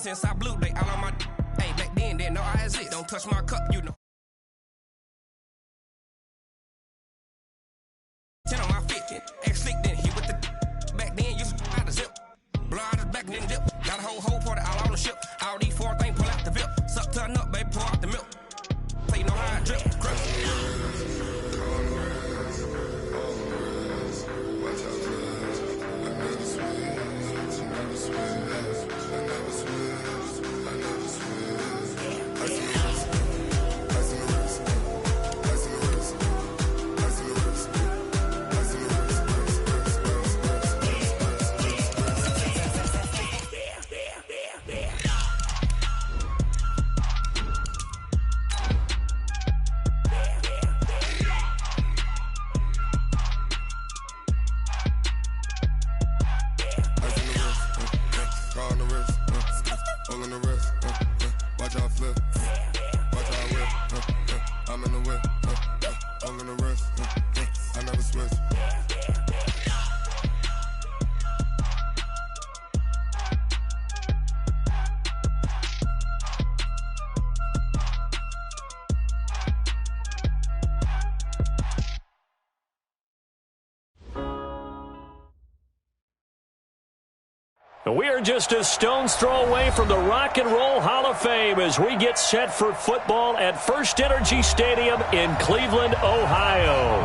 since I blew, they all on my. Hey, back then, didn't know I exist. Don't touch my cup, you know. 10 on my 15. Agswk2 then he with the. Back then, used to out the zip. Blow out his back and then dip. Got a whole party all on the ship. All these 4 things pull out the VIP. Suck turn up, baby, pour out the milk. So you know how I drip. We are just a stone's throw away from the Rock and Roll Hall of Fame as we get set for football at First Energy Stadium in Cleveland, Ohio.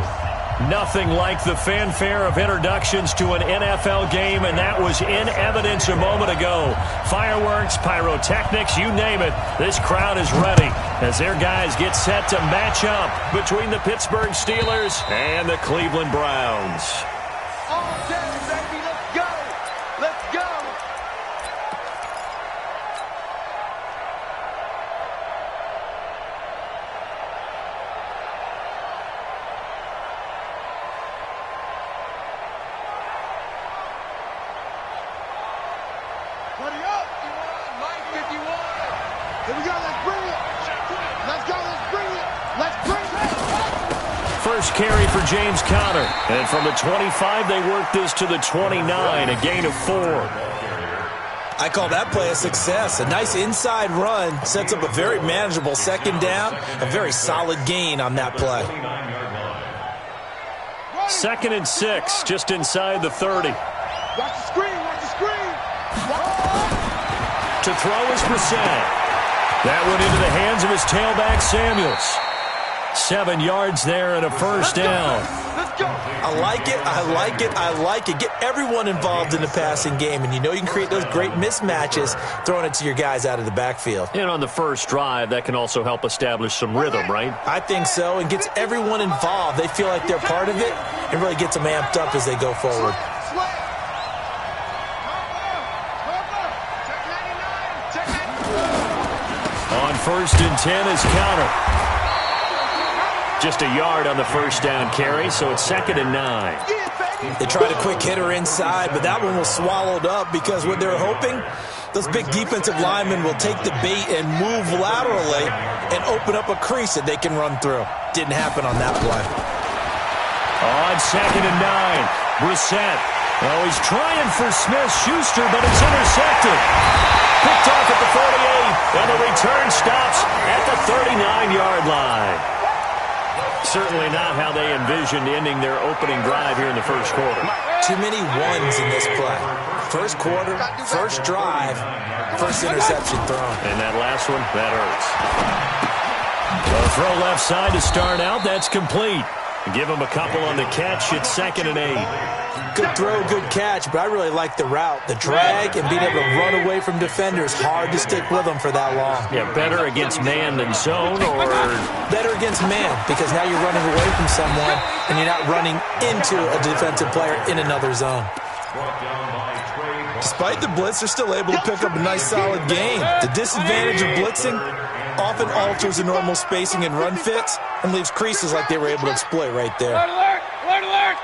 Nothing like the fanfare of introductions to an NFL game, and that was in evidence a moment ago. Fireworks, pyrotechnics, you name it. This crowd is ready as their guys get set to match up between the Pittsburgh Steelers and the Cleveland Browns. All day, baby, let's go! Let's go! Buddy up! Mike, if you want. Here we go, let's bring it! Let's go, let's bring it! Let's bring it! First carry for James Conner. And from the 25, they work this to the 29, a gain of 4. I call that play a success. A nice inside run sets up a very manageable second down. A very solid gain on that play. 2nd and 6, just inside the 30. Watch the screen, watch the screen! To throw is Brissett. That went into the hands of his tailback, Samuels. 7 yards there and a first down. Let's go! I like it, I like it, I like it. Get everyone involved in the passing game, and you know you can create those great mismatches throwing it to your guys out of the backfield. And on the first drive, that can also help establish some rhythm, right? I think so, and gets everyone involved. They feel like they're part of it, and really gets them amped up as they go forward. On 1st and 10 is Conner. Just a yard on the first down carry, so it's 2nd and 9. They tried a quick hitter inside, but that one was swallowed up because what they're hoping, those big defensive linemen will take the bait and move laterally and open up a crease that they can run through. Didn't happen on that play. On 2nd and 9, Brissett. Oh, he's trying for Smith-Schuster, but it's intercepted. Picked off at the 48, and the return stops at the 39-yard line. Certainly not how they envisioned ending their opening drive here in the first quarter. Too many ones in this play. First quarter, first drive, first interception thrown. And that last one, that hurts. A throw left side to start out. That's complete. Give him a couple on the catch. It's 2nd and 8. Good throw, good catch, but I really like the route. The drag and being able to run away from defenders. Hard to stick with them for that long. Yeah, better against man than zone, or better against man, because now you're running away from someone and you're not running into a defensive player in another zone. Despite the blitz, they're still able to pick up a nice solid gain. The disadvantage of blitzing often alters the normal spacing and run fits and leaves creases like they were able to exploit right there. Alert! Alert! Alert!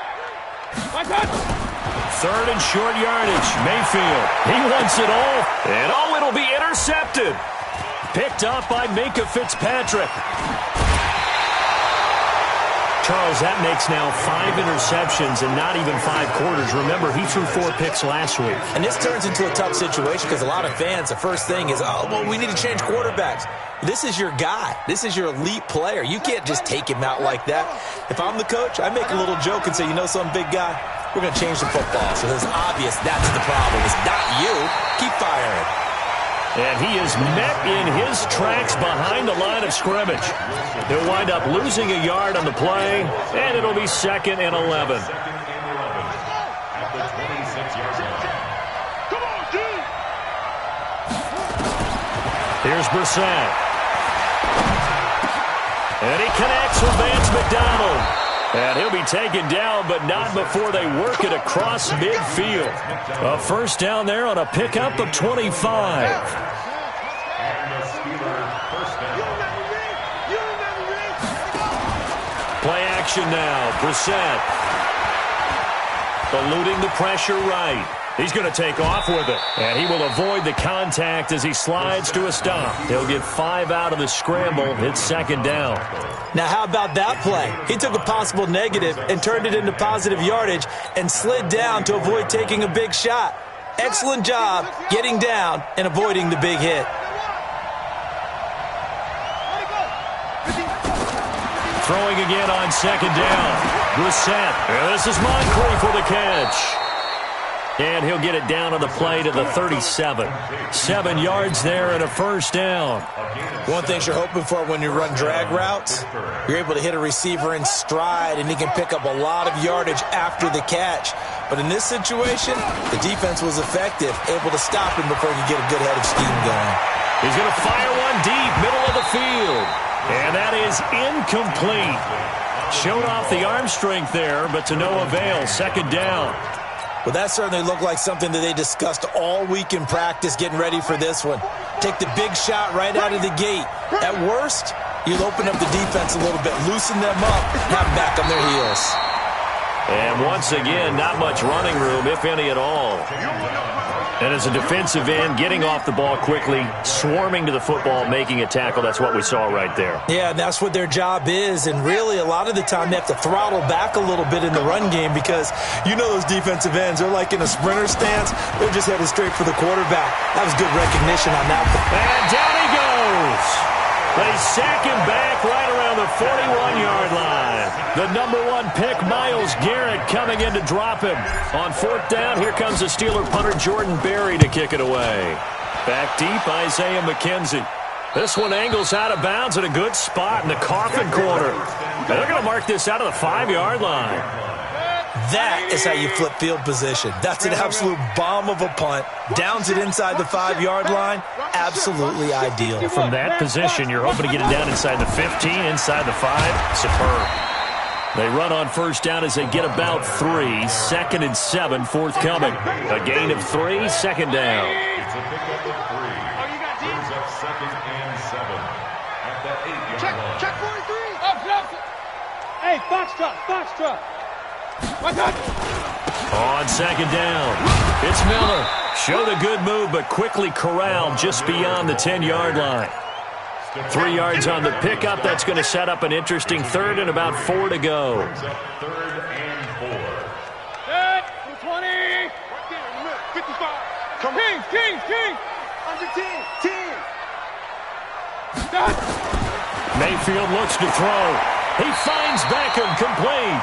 3rd and short yardage. Mayfield. He wants it all. And it'll be intercepted. Picked off by Minkah Fitzpatrick. Charles, that makes now 5 interceptions in not even 5 quarters. Remember, he threw 4 picks last week. And this turns into a tough situation because a lot of fans, the first thing is, oh, well, we need to change quarterbacks. This is your guy. This is your elite player. You can't just take him out like that. If I'm the coach, I make a little joke and say, you know some big guy, we're going to change the football. So it's obvious that's the problem. It's not you. Keep firing. And he is met in his tracks behind the line of scrimmage. He'll wind up losing a yard on the play, and it'll be 2nd and 11. Here's Brissett. And he connects with Vance McDonald. And he'll be taken down, but not before they work it across midfield. A first down there on a pickup of 25. Play action now. Brissett eluding the pressure right. He's going to take off with it. And he will avoid the contact as he slides to a stop. He'll get 5 out of the scramble. It's 2nd down. Now, how about that play? He took a possible negative and turned it into positive yardage and slid down to avoid taking a big shot. Excellent job getting down and avoiding the big hit. Throwing again on 2nd down. Brissett. And this is Moncrief for the catch. And he'll get it down on the play to the 37. 7 yards there and a first down. One thing you're hoping for when you run drag routes, you're able to hit a receiver in stride, and he can pick up a lot of yardage after the catch. But in this situation, the defense was effective, able to stop him before he could get a good head of steam going. He's going to fire one deep, middle of the field. And that is incomplete. Showed off the arm strength there, but to no avail. 2nd down. Well, that certainly looked like something that they discussed all week in practice getting ready for this one. Take the big shot right out of the gate. At worst, you'll open up the defense a little bit, loosen them up, have them back on their heels. And once again, not much running room, if any at all. And as a defensive end, getting off the ball quickly, swarming to the football, making a tackle, that's what we saw right there. Yeah, that's what their job is, and really a lot of the time they have to throttle back a little bit in the run game because you know those defensive ends, they're like in a sprinter stance, they're just headed straight for the quarterback. That was good recognition on that one. And down he goes. They sack him back right around the 41-yard line. The #1 pick, Myles Garrett, coming in to drop him. On 4th down, here comes the Steeler punter, Jordan Berry, to kick it away. Back deep, Isaiah McKenzie. This one angles out of bounds at a good spot in the coffin corner. And they're going to mark this out of the 5-yard line. That is how you flip field position. That's an absolute bomb of a punt. Downs it inside the 5-yard line. Absolutely ideal. From that position, you're hoping to get it down inside the 15, inside the 5. Superb. They run on 1st down as they get about 3. 2nd and 7, forthcoming. A gain of 3, 2nd down. It's a pickup of 3. Brings up 2nd and 7 at the 8-yard line. Check 43. Up. Hey, Foxtrot. On 2nd down, it's Miller. Showed a good move, but quickly corralled just beyond the 10-yard line. 3 yards on the pickup. That's going to set up an interesting 3rd and about 4 to go. 3rd and 4. 20. 55. Come on. King. Under 10. Mayfield looks to throw. He finds Beckham, complete.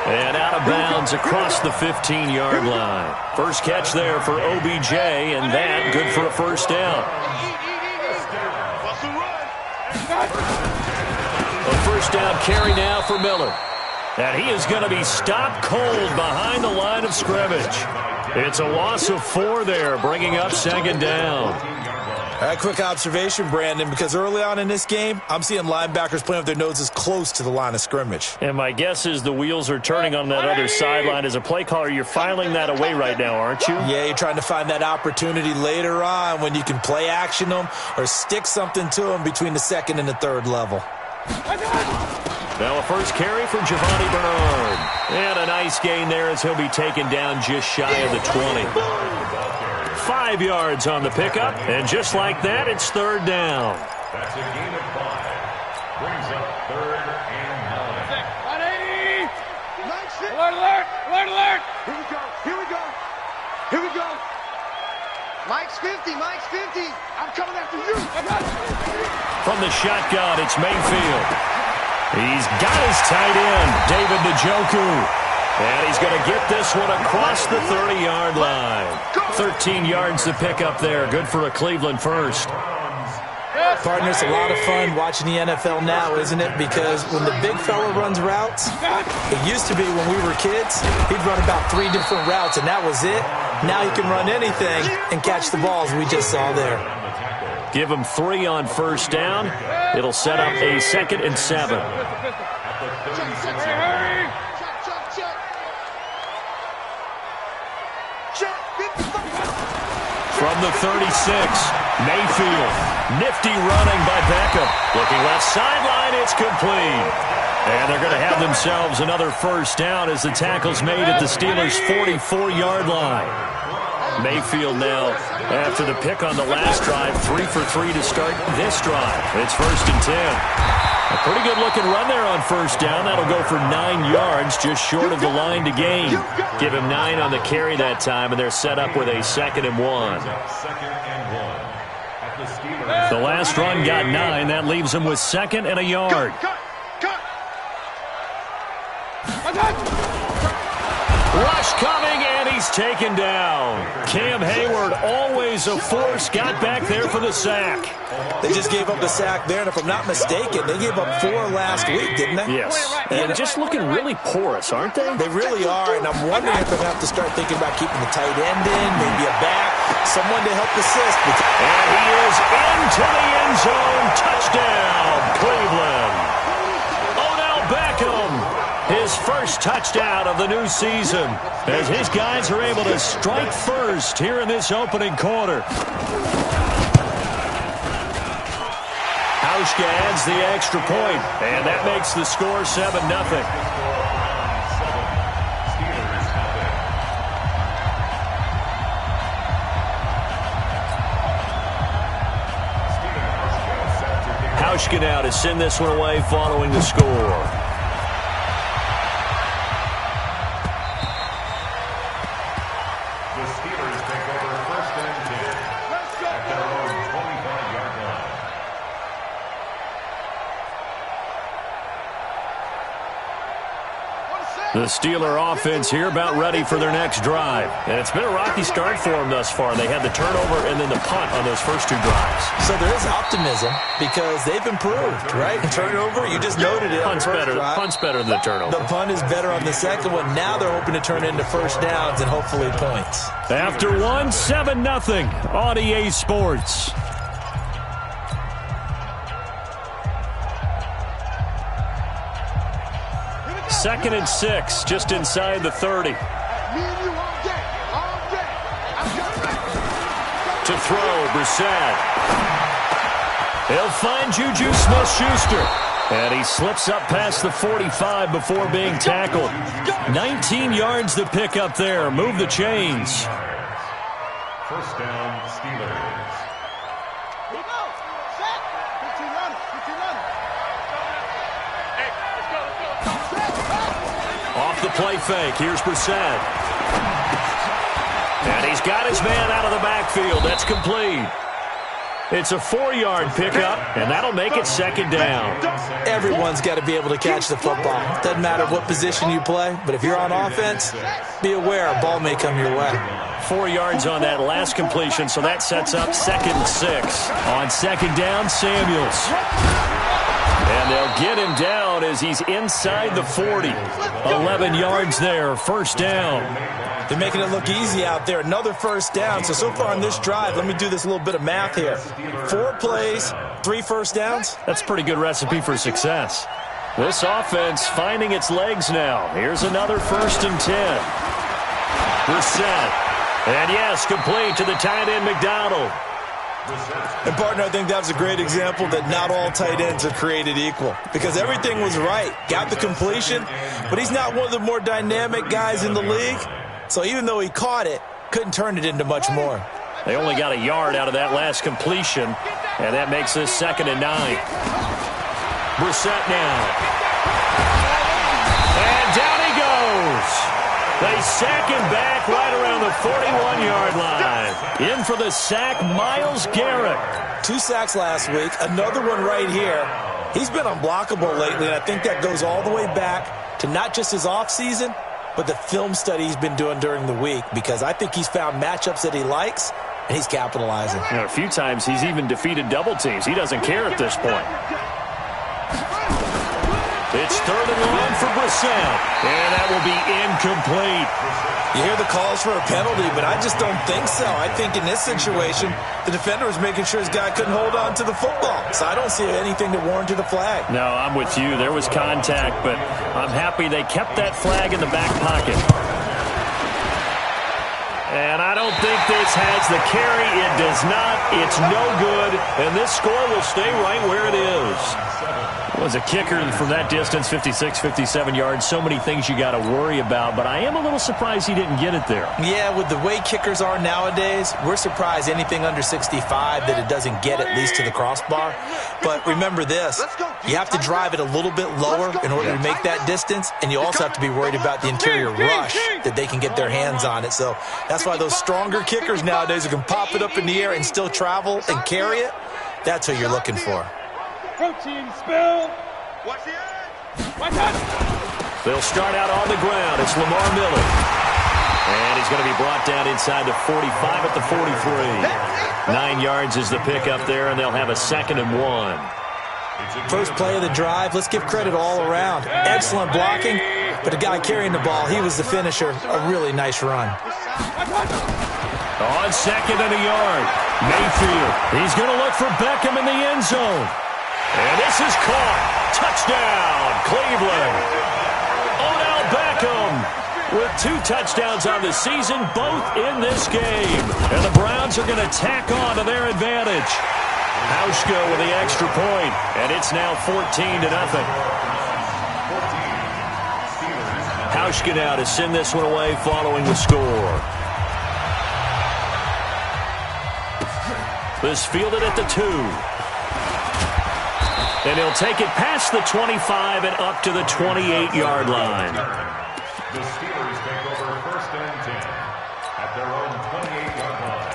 And out of bounds across the 15-yard line. First catch there for OBJ, and that good for a first down. A first down carry now for Miller. And he is going to be stopped cold behind the line of scrimmage. It's a loss of 4 there, bringing up 2nd down. All right, quick observation, Brandon, because early on in this game, I'm seeing linebackers playing with their noses close to the line of scrimmage. And my guess is the wheels are turning on that other sideline. As a play caller, you're filing that away right now, aren't you? Yeah, you're trying to find that opportunity later on when you can play action them or stick something to them between the 2nd and the 3rd level. Now a first carry for Giovanni Bernard. And a nice gain there as he'll be taken down just shy of the 20. 5 yards on the pickup, and just like that, it's 3rd down. That's a gain of 5. Brings up 3rd and 9. Alert, alert, alert, alert. Here we go, here we go, here we go. Mike's 50, Mike's 50. I'm coming after you. From the shotgun, it's Mayfield. He's got his tight end, David Njoku. And he's going to get this one across the 30-yard line. 13 yards to pick up there. Good for a Cleveland first. Partner, it's a lot of fun watching the NFL now, isn't it? Because when the big fella runs routes, it used to be when we were kids, he'd run about 3 different routes, and that was it. Now he can run anything and catch the balls we just saw there. Give him 3 on first down. It'll set up a 2nd and 7. From the 36, Mayfield. Nifty running by Beckham. Looking left sideline, it's complete. And they're going to have themselves another first down as the tackle's made at the Steelers' 44-yard line. Mayfield now, after the pick on the last drive, 3 for 3 to start this drive. It's 1st and 10. A pretty good-looking run there on first down. That'll go for 9 yards, just short of the line to gain. Give him 9 on the carry that time, and they're set up with a 2nd and 1. The last run got 9. That leaves him with 2nd and a yard. Rush coming, and he's taken down. Cam Hayward, always a force, got back there for the sack. They just gave up the sack there, and if I'm not mistaken, they gave up 4 last week, didn't they? Yes. And just looking really porous, aren't they? They really are, and I'm wondering if they're going to have to start thinking about keeping the tight end in, maybe a back, someone to help assist. And he is into the end zone. Touchdown, Cleveland. Odell Beckham, his first touchdown of the new season, as his guys are able to strike first here in this opening quarter. Agswk adds the extra point, and that makes the score 7-0. Agswk now to send this one away following the score. The Steeler offense here about ready for their next drive. And it's been a rocky start for them thus far. They had the turnover and then the punt on those first 2 drives. So there is optimism because they've improved, right? Turnover, you just noted it. Punt's better than the turnover. The punt is better on the second one. Now they're hoping to turn into first downs and hopefully points. After 1, 7-0 on EA Sports. Second and 6, just inside the 30. To throw, Brissett. He'll find Juju Smith-Schuster. And he slips up past the 45 before being tackled. 19 yards to pick up there. Move the chains. First down, Steelers. Here we go. Set. 15 running. 15 running. Hey, let's go, let's go. Off the play fake. Here's Brissett. And he's got his man out of the backfield. That's complete. It's a 4-yard pickup, and that'll make it 2nd down. Everyone's got to be able to catch the football. Doesn't matter what position you play, but if you're on offense, be aware a ball may come your way. 4 yards on that last completion, so that sets up 2nd and 6. On 2nd down, Samuels. And they'll get him down as he's inside the 40. 11 yards there, first down. They're making it look easy out there. Another first down. So far on this drive, let me do this little bit of math here. 4 plays, 3 first downs. That's a pretty good recipe for success. This offense finding its legs now. Here's another 1st and 10. Brissett. And yes, complete to the tight end, McDonald. And, partner, I think that was a great example that not all tight ends are created equal because everything was right. Got the completion, but he's not one of the more dynamic guys in the league. So even though he caught it, couldn't turn it into much more. They only got a yard out of that last completion, and that makes this 2nd and 9. Brissett now. And down he goes. Eagles. They sack him back right around the 41-yard line. In for the sack, Myles Garrett. 2 sacks last week, another one right here. He's been unblockable lately, and I think that goes all the way back to not just his offseason, but the film study he's been doing during the week, because I think he's found matchups that he likes, and he's capitalizing. You know, a few times he's even defeated double teams. He doesn't care at this point. It's 3rd and long for Brissett, and that will be incomplete. You hear the calls for a penalty, but I just don't think so. I think in this situation, the defender was making sure his guy couldn't hold on to the football. So I don't see anything that warranted a flag. No, I'm with you. There was contact, but I'm happy they kept that flag in the back pocket. And I don't think this has the carry. It does not. It's no good. And this score will stay right where it is. Was a kicker from that distance, 56, 57 yards. So many things you got to worry about, but I am a little surprised he didn't get it there. Yeah, with the way kickers are nowadays, we're surprised anything under 65 that it doesn't get at least to the crossbar. But remember this, you have to drive it a little bit lower in order to make that distance, and you also have to be worried about the interior rush that they can get their hands on it. So that's why those stronger kickers nowadays who can pop it up in the air and still travel and carry it, that's what you're looking for. Protein spill. Watch the edge. Watch out. They'll start out on the ground. It's Lamar Miller. And he's going to be brought down inside the 45 at the 43. 9 yards is the pickup there, and they'll have a 2nd and 1. First play of the drive, let's give credit all around. Excellent blocking, but the guy carrying the ball, he was the finisher. A really nice run. On 2nd and a yard, Mayfield. He's going to look for Beckham in the end zone. And this is caught. Touchdown, Cleveland. Odell Beckham with 2 touchdowns on the season, both in this game. And the Browns are going to tack on to their advantage. Agswk2 with the extra point, and it's now 14-0. Agswk2 now to send this one away following the score. This fielded at the 2. And he'll take it past the 25 and up to the 28-yard line. The Steelers take over 1st and 10 at their own 28-yard line.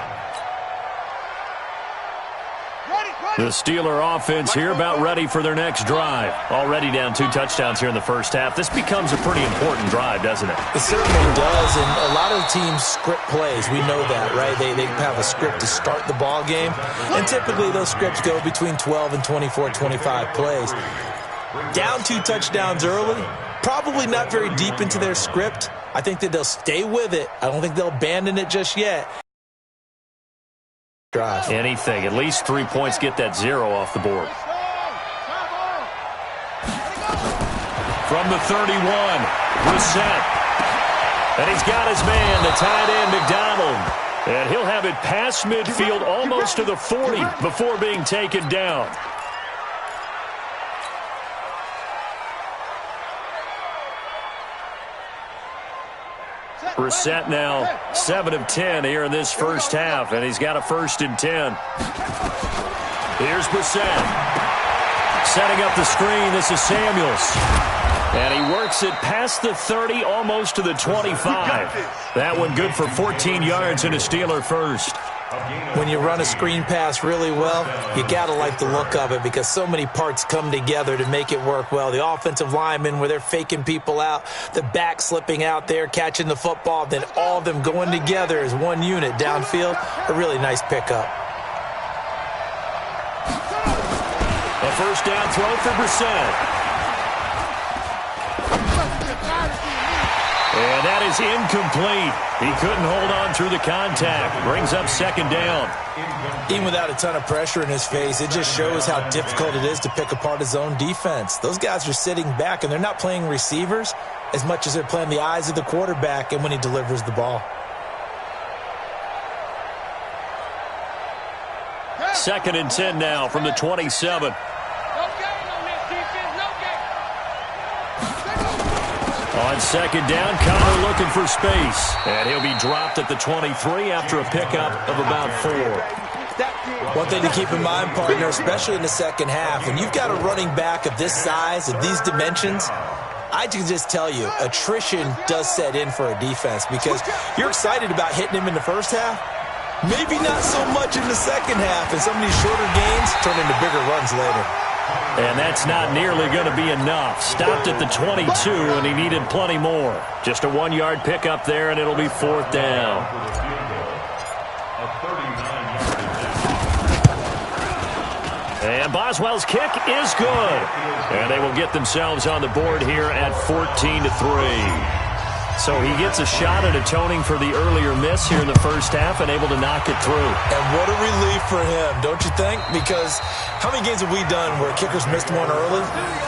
The Steeler offense here about ready for their next drive. Already down 2 touchdowns here in the first half. This becomes a pretty important drive, doesn't it? It certainly does, and a lot of teams script plays. We know that, right? They have a script to start the ball game, and typically those scripts go between 12 and 24, 25 plays. Down 2 touchdowns early, probably not very deep into their script. I think that they'll stay with it. I don't think they'll abandon it just yet. Drive. Anything. At least 3 points, get that 0 off the board. From the 31, Brissett. And he's got his man, the tight end, McDonald. And he'll have it past midfield almost to the 40 before being taken down. Brissett now 7 of 10 here in this first half, and he's got a 1st and 10. Here's Brissett. Setting up the screen, this is Samuels. And he works it past the 30, almost to the 25. That one good for 14 yards and a Steeler first. When you run a screen pass really well, you got to like the look of it because so many parts come together to make it work well. The offensive linemen, where they're faking people out, the back slipping out there, catching the football, then all of them going together as one unit downfield. A really nice pickup. A 1st down throw for Brissett. And that is incomplete. He couldn't hold on through the contact. Brings up 2nd down. Even without a ton of pressure in his face, it just shows how difficult it is to pick apart his own defense. Those guys are sitting back, and they're not playing receivers as much as they're playing the eyes of the quarterback and when he delivers the ball. 2nd and 10 now from the 27. On 2nd down, Connor looking for space. And he'll be dropped at the 23 after a pickup of about 4. One thing to keep in mind, partner, especially in the second half, when you've got a running back of this size, of these dimensions, I can just tell you, attrition does set in for a defense because you're excited about hitting him in the first half. Maybe not so much in the second half, and some of these shorter gains turn into bigger runs later. And that's not nearly going to be enough. Stopped at the 22, and he needed plenty more. Just a 1-yard pickup there, and it'll be 4th down. And Boswell's kick is good. And they will get themselves on the board here at 14-3. So he gets a shot at atoning for the earlier miss here in the first half and able to knock it through. And what a relief for him, don't you think? Because how many games have we done where kickers missed one early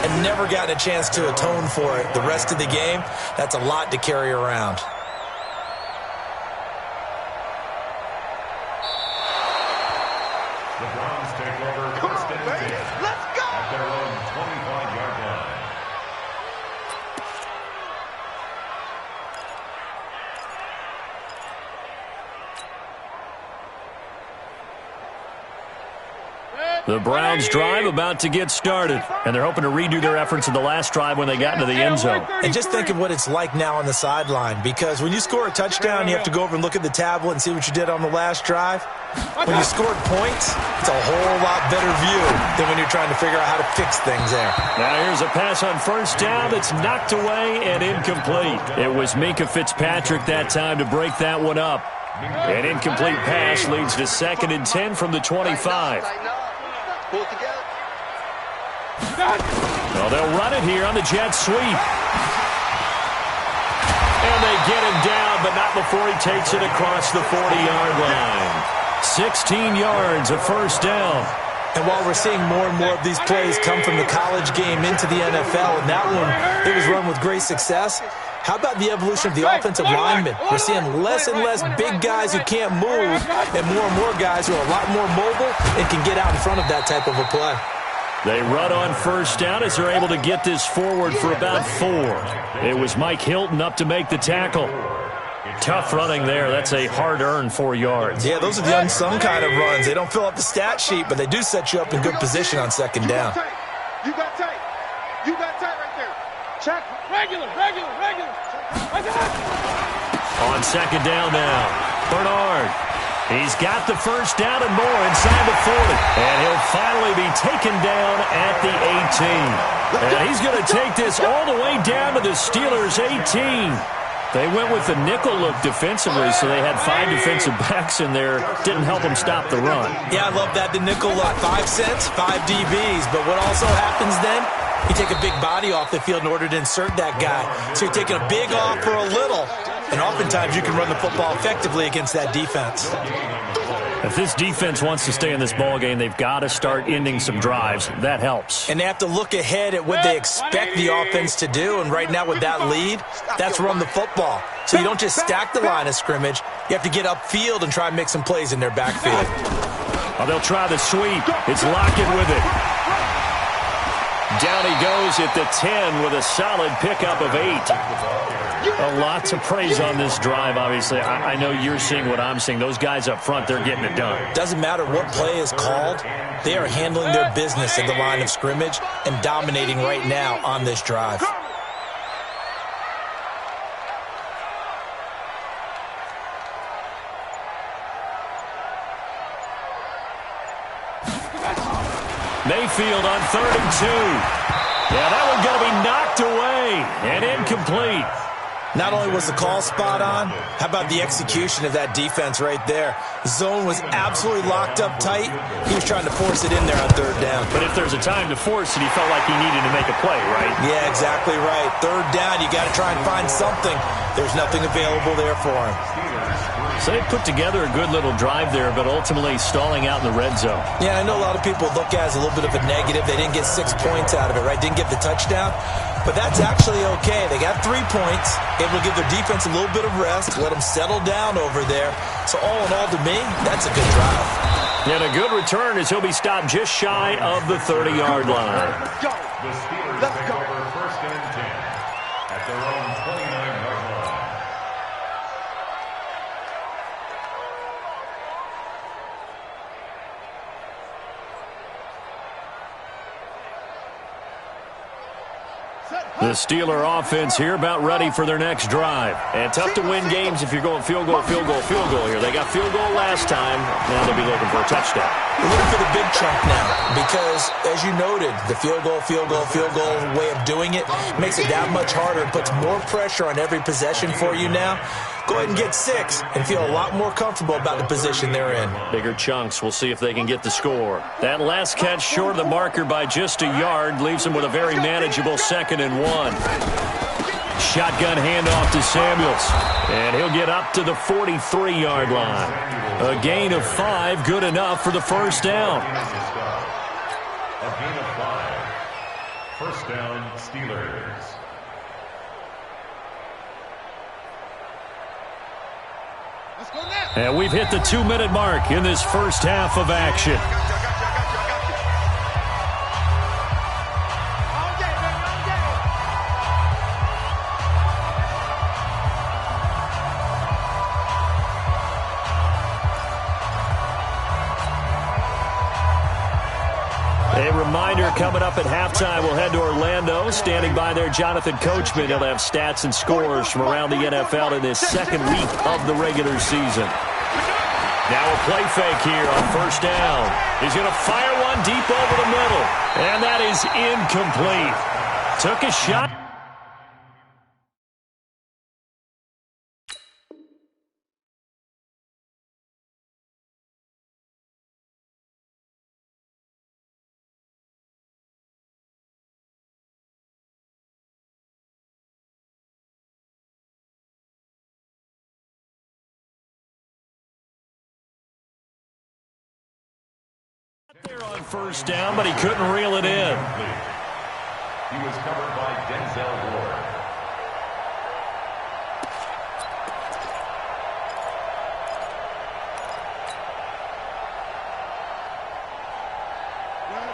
and never gotten a chance to atone for it the rest of the game? That's a lot to carry around. The Browns take over first and 10. Let's go! At their own 25-yard line. The Browns drive about to get started, and they're hoping to redo their efforts in the last drive when they got into the end zone. And just think of what it's like now on the sideline, because when you score a touchdown, you have to go over and look at the tablet and see what you did on the last drive. When you scored points, it's a whole lot better view than when you're trying to figure out how to fix things there. Now here's a pass on first down that's knocked away and incomplete. It was Minkah Fitzpatrick that time to break that one up. An incomplete pass leads to 2nd and 10 from the 25. Pull it together. Well, they'll run it here on the jet sweep. And they get him down, but not before he takes it across the 40-yard line. 16 yards, a first down. And while we're seeing more and more of these plays come from the college game into the NFL, and that one, it was run with great success, how about the evolution of the offensive linemen? We're seeing less and less big guys who can't move and more guys who are a lot more mobile and can get out in front of that type of a play. They run on first down as they're able to get this forward for about 4. It was Mike Hilton up to make the tackle. Tough running there. That's a hard-earned 4 yards. Yeah, those are the unsung kind of runs. They don't fill up the stat sheet, but they do set you up in good position on second down. You got tight. You got tight right there. Check. Regular. On second down now, Bernard. He's got the first down and more inside the 40. And he'll finally be taken down at the 18. And he's going to take this all the way down to the Steelers' 18. They went with the nickel look defensively, so they had 5 defensive backs in there. Didn't help them stop the run. Yeah, I love that. The nickel look, 5 cents, 5 DBs. But what also happens then, you take a big body off the field in order to insert that guy. So you're taking a big off for a little. And oftentimes you can run the football effectively against that defense. If this defense wants to stay in this ballgame, they've got to start ending some drives. That helps. And they have to look ahead at what they expect the offense to do. And right now with that lead, that's run the football. So you don't just stack the line of scrimmage. You have to get upfield and try and make some plays in their backfield. Oh, they'll try the sweep. It's Lockett with it. Down he goes at the 10 with a solid pickup of 8. A lot to praise on this drive, obviously. I know you're seeing what I'm seeing. Those guys up front, they're getting it done. Doesn't matter what play is called. They are handling their business at the line of scrimmage and dominating right now on this drive. Mayfield on 3rd and 2. Yeah, that one going to be knocked away and incomplete. Not only was the call spot on, how about the execution of that defense right there? The zone was absolutely locked up tight. He was trying to force it in there on 3rd down. But if there's a time to force it, he felt like he needed to make a play, right? Yeah, exactly right. 3rd down, you got to try and find something. There's nothing available there for him. So they put together a good little drive there, but ultimately stalling out in the red zone. Yeah, I know a lot of people look at it as a little bit of a negative. They didn't get 6 points out of it, right? Didn't get the touchdown. But that's actually okay. They got 3 points, able to give their defense a little bit of rest, let them settle down over there. So all in all, to me, that's a good drive. And a good return as he'll be stopped just shy of the 30-yard line. The Steelers take over first and 10 at their own 29-yard line. The Steeler offense here about ready for their next drive. And tough to win games if you're going field goal here. They got field goal last time. Now they'll be looking for a touchdown. We're looking for the big chunk now because, as you noted, the field goal way of doing it makes it that much harder. It puts more pressure on every possession for you now. Go ahead and get 6 and feel a lot more comfortable about the position they're in. Bigger chunks. We'll see if they can get the score. That last catch short of the marker by just a yard leaves them with a very manageable 2nd and 1. Shotgun handoff to Samuels. And he'll get up to the 43-yard line. A gain of 5, good enough for the first down. A gain of 5. First down, Steelers. And we've hit the 2-minute mark in this first half of action. A reminder, coming up at halftime, we'll head to Orlando. Standing by there, Jonathan Coachman. He'll have stats and scores from around the NFL in this second week of the regular season. Now a play fake here on first down. He's going to fire one deep over the middle. And that is incomplete. Took a shot. There on first down, but he couldn't reel it in. He was covered by Denzel Ward.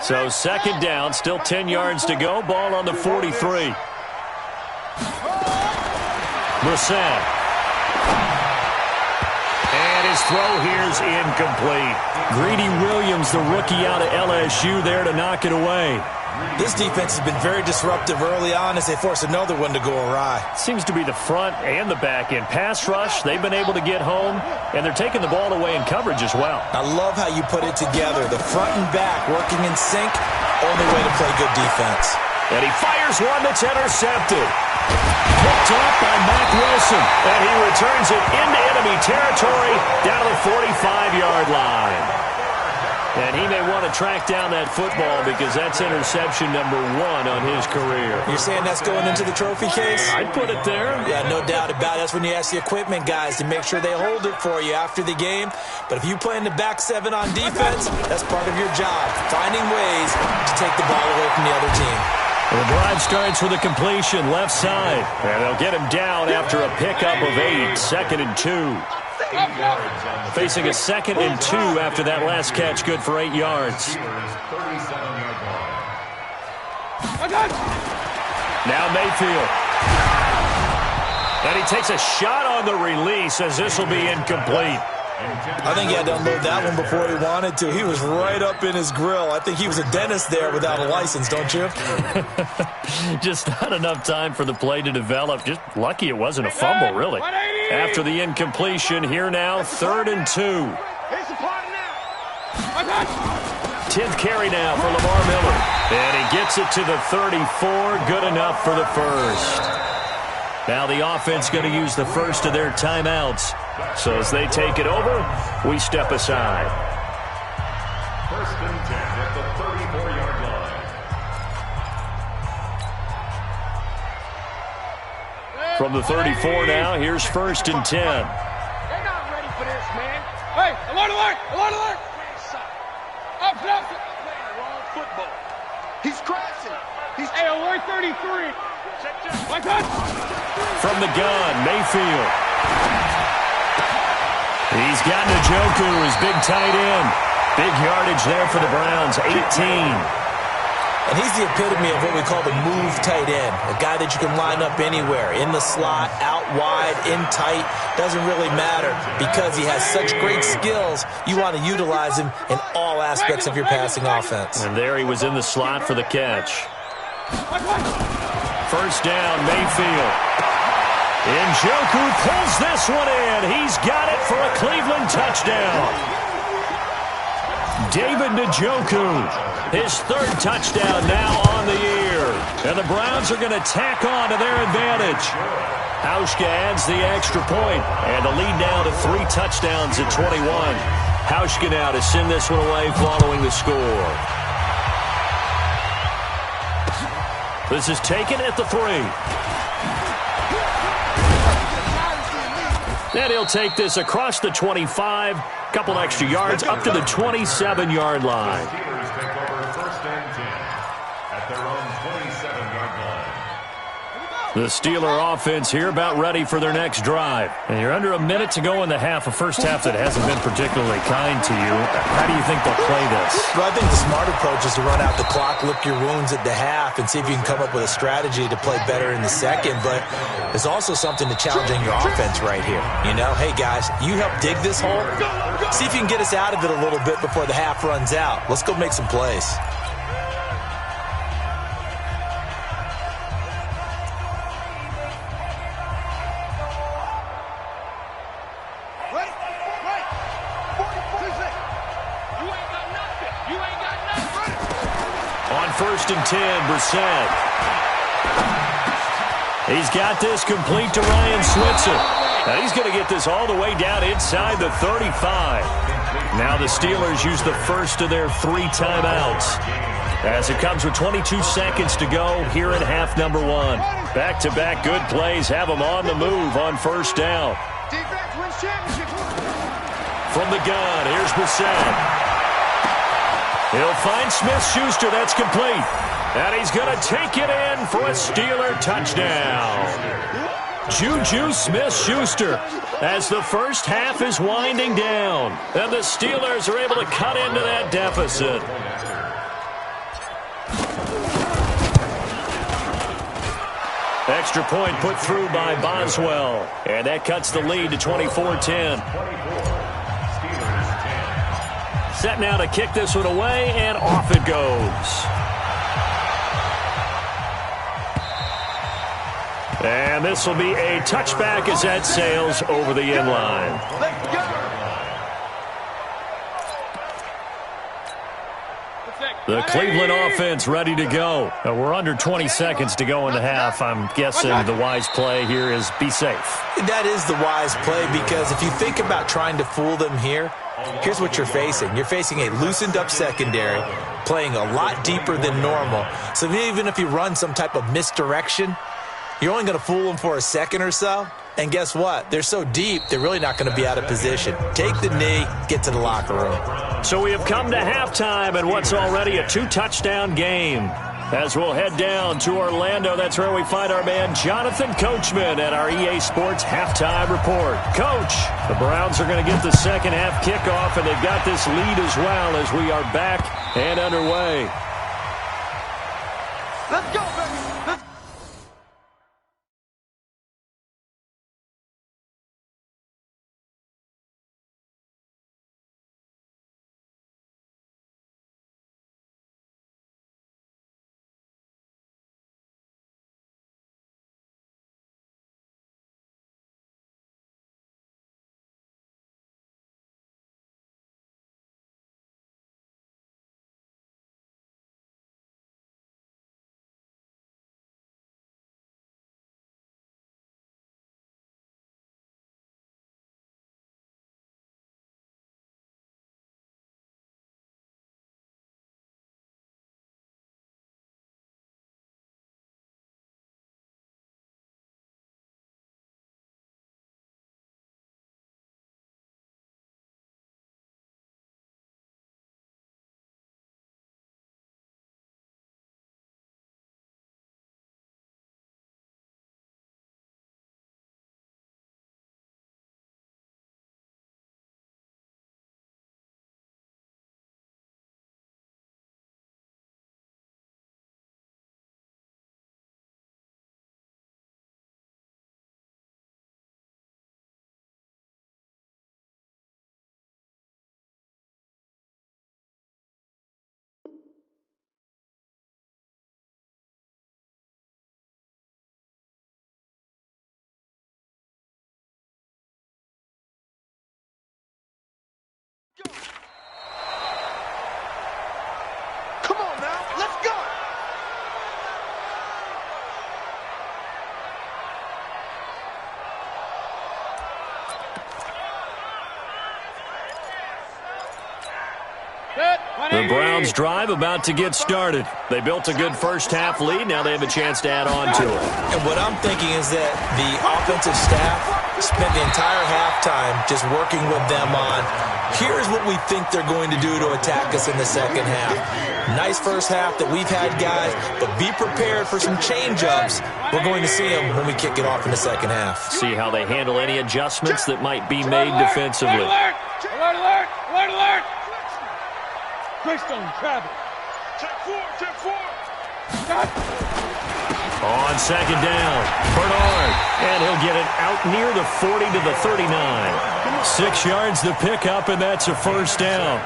So second down, still 10 yards to go. Ball on the 43. Brissett. And his throw here's incomplete. Greedy Williams, the rookie out of LSU, there to knock it away. This defense has been very disruptive early on as they force another one to go awry. Seems to be the front and the back end. Pass rush, they've been able to get home, and they're taking the ball away in coverage as well. I love how you put it together. The front and back working in sync, only way to play good defense. And he fires one that's intercepted. Picked off by Mack Wilson, and he returns it into enemy territory down to the 45-yard line. And he may want to track down that football because that's interception number 1 on his career. You're saying that's going into the trophy case? I'd put it there. Yeah, no doubt about it. That's when you ask the equipment guys to make sure they hold it for you after the game. But if you play in the back 7 on defense, that's part of your job, finding ways to take the ball away from the other team. The drive starts with a completion left side. And they'll get him down after a pickup of 8, 2nd and 2. Facing a 2nd and 2 after that last catch, good for 8 yards. Now Mayfield. And he takes a shot on the release as this will be incomplete. I think he had to unload that one before he wanted to. He was right up in his grill. I think he was a dentist there without a license, don't you? Just not enough time for the play to develop. Just lucky it wasn't a fumble, really. After the incompletion, here now, 3rd and 2. 10th carry now for Lamar Miller. And he gets it to the 34. Good enough for the first. Now the offense going to use the first of their timeouts. So as they take it over, we step aside. 1st and 10 at the 34-yard line. From the 34 now, here's 1st and 10. They're not ready for this, man. Hey, alert, alert, alert, alert. Up, up. Playing wrong football. He's crashing. Hey, alert 33. My touch. From the gun, Mayfield. He's got Njoku, his big tight end. Big yardage there for the Browns, 18. And he's the epitome of what we call the move tight end. A guy that you can line up anywhere, in the slot, out wide, in tight. Doesn't really matter because he has such great skills. You want to utilize him in all aspects of your passing offense. And there he was in the slot for the catch. First down, Mayfield. Agswk2 pulls this one in. He's got it for a Cleveland touchdown. David Agswk2, his third touchdown now on the year. And the Browns are going to tack on to their advantage. Agswk2 adds the extra point, and the lead now to 3 touchdowns at 21. Agswk2 now to send this one away following the score. This is taken at the 3. And he'll take this across the 25, couple extra yards up to the 27-yard line. Steelers take over first and 10 at their own 27-yard line. The Steeler offense here about ready for their next drive. And you're under a minute to go in the half, a first half that hasn't been particularly kind to you. How do you think they'll play this? Well, I think the smart approach is to run out the clock, lick your wounds at the half, and see if you can come up with a strategy to play better in the second. But there's also something to challenging your offense right here. You know, hey, guys, you help dig this hole. See if you can get us out of it a little bit before the half runs out. Let's go make some plays. First and 10, Brissett. He's got this complete to Ryan Switzer. Now he's going to get this all the way down inside the 35. Now the Steelers use the first of their 3 timeouts, as it comes with 22 seconds to go here in half number 1. Back-to-back good plays have them on the move on first down. Defense wins championship. From the gun, here's Brissett. He'll find Smith-Schuster. That's complete. And he's going to take it in for a Steeler touchdown. Juju Smith-Schuster, as the first half is winding down. And the Steelers are able to cut into that deficit. Extra point put through by Boswell. And that cuts the lead to 24-10. Set now to kick this one away, and off it goes. And this will be a touchback as that sails over the end line. Let's go. The Cleveland offense ready to go. We're under 20 seconds to go in the half. I'm guessing the wise play here is be safe. That is the wise play, because if you think about trying to fool them here, here's what you're facing. You're facing a loosened up secondary, playing a lot deeper than normal. So even if you run some type of misdirection, you're only going to fool them for a second or so. And guess what? They're so deep, they're really not going to be out of position. Take the knee, get to the locker room. So we have come to halftime in what's already a 2-touchdown game. As we'll head down to Orlando, that's where we find our man Jonathan Coachman at our EA Sports Halftime Report. Coach, the Browns are going to get the second half kickoff, and they've got this lead as well as we are back and underway. Let's go, baby. Browns drive about to get started. They built a good first-half lead. Now they have a chance to add on to it. And what I'm thinking is that the offensive staff spent the entire halftime just working with them on, here's what we think they're going to do to attack us in the second half. Nice first half that we've had, guys, but be prepared for some change-ups. We're going to see them when we kick it off in the second half. See how they handle any adjustments that might be made defensively. Alert! Alert! Alert! Alert! Alert! Greystone, travel. Check four. On second down, Bernard, and he'll get it out near the 40 to the 39. 6 yards to pick up, and that's a first down.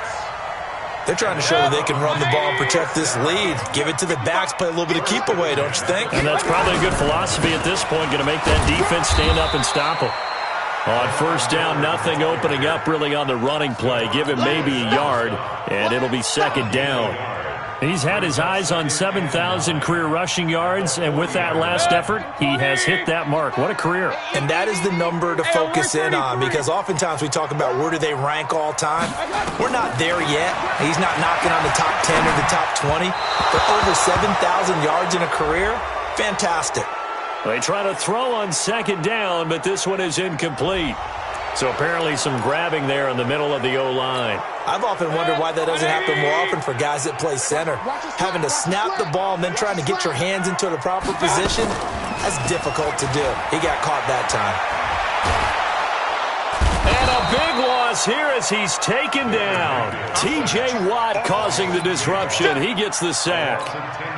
They're trying to show that they can run the ball and protect this lead. Give it to the backs, play a little bit of keep away, don't you think? And that's probably a good philosophy at this point, going to make that defense stand up and stop them. On first down, nothing opening up really on the running play. Give him maybe a yard, and it'll be second down. He's had his eyes on 7,000 career rushing yards, and with that last effort, he has hit that mark. What a career. And that is the number to focus in on, because oftentimes we talk about where do they rank all time. We're not there yet. He's not knocking on the top 10 or the top 20, but over 7,000 yards in a career, fantastic. They try to throw on second down, but this one is incomplete. So apparently some grabbing there in the middle of the O-line. I've often wondered why that doesn't happen more often for guys that play center. Having to snap the ball and then trying to get your hands into the proper position, that's difficult to do. He got caught that time. And a big loss here as he's taken down. T.J. Watt causing the disruption. He gets the sack.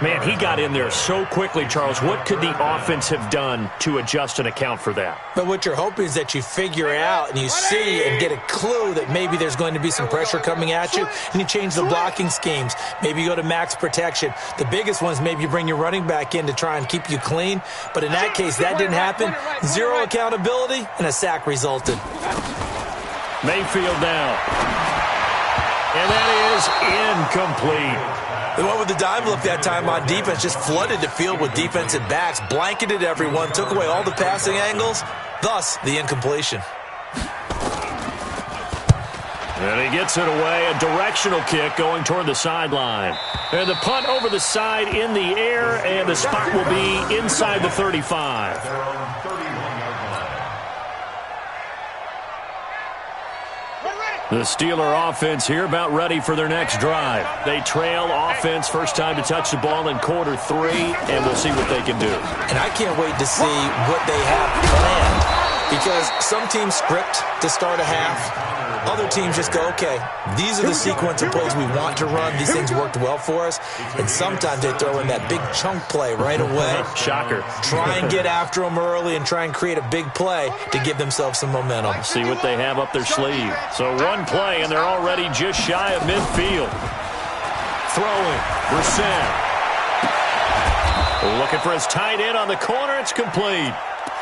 Man, he got in there so quickly, Charles. What could the offense have done to adjust and account for that? But what you're hoping is that you figure out and you see and get a clue that maybe there's going to be some pressure coming at you, and you change the blocking schemes. Maybe you go to max protection. The biggest one is maybe you bring your running back in to try and keep you clean. But in that case, that didn't happen. Zero accountability, and a sack resulted. Mayfield down. And that is incomplete. They went with the dime look that time on defense, just flooded the field with defensive backs, blanketed everyone, took away all the passing angles, thus the incompletion. And he gets it away, a directional kick going toward the sideline. And the punt over the side in the air, and the spot will be inside the 35. The Steeler offense here about ready for their next drive. They trail offense, first time to touch the ball in quarter 3, and we'll see what they can do. And I can't wait to see what they have planned, because some teams script to start a half. Other teams just go, okay, these are the sequence of plays we want to run. These things worked well for us. And sometimes they throw in that big chunk play right away. Shocker. Try and get after them early and try and create a big play to give themselves some momentum. See what they have up their sleeve. So one play, and they're already just shy of midfield. Throwing, Brissett. Looking for his tight end on the corner. It's complete.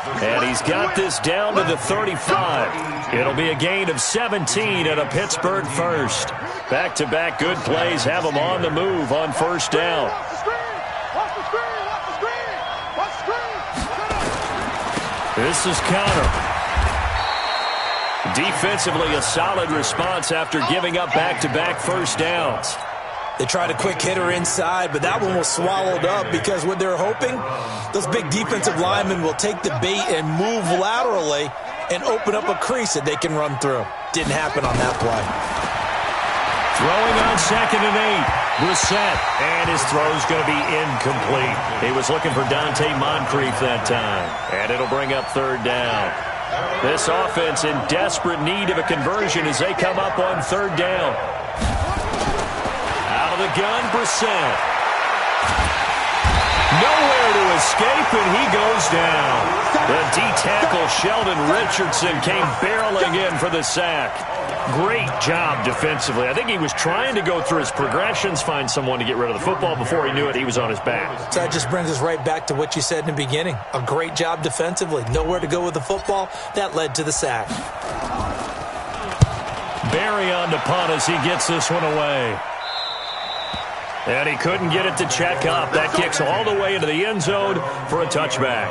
And he's got this down to the 35. It'll be a gain of 17 and a Pittsburgh first. Back-to-back good plays have them on the move on first down. This is counter. Defensively, a solid response after giving up back-to-back first downs. They tried a quick hitter inside, but that one was swallowed up because what they're hoping, those big defensive linemen will take the bait and move laterally and open up a crease that they can run through. Didn't happen on that play. Throwing on second and 8. Brissett, and his throw's going to be incomplete. He was looking for Dante Moncrief that time, and it'll bring up third down. This offense in desperate need of a conversion as they come up on third down. Out of the gun, Brissett. Nowhere to escape, and he goes down. The D-tackle Sheldon Richardson came barreling in for the sack. Great job defensively. I think he was trying to go through his progressions, find someone to get rid of the football. Before he knew it, he was on his back. So that just brings us right back to what you said in the beginning. A great job defensively. Nowhere to go with the football. That led to the sack. Barry on the punt as he gets this one away. And he couldn't get it to check up. That kicks all the way into the end zone for a touchback.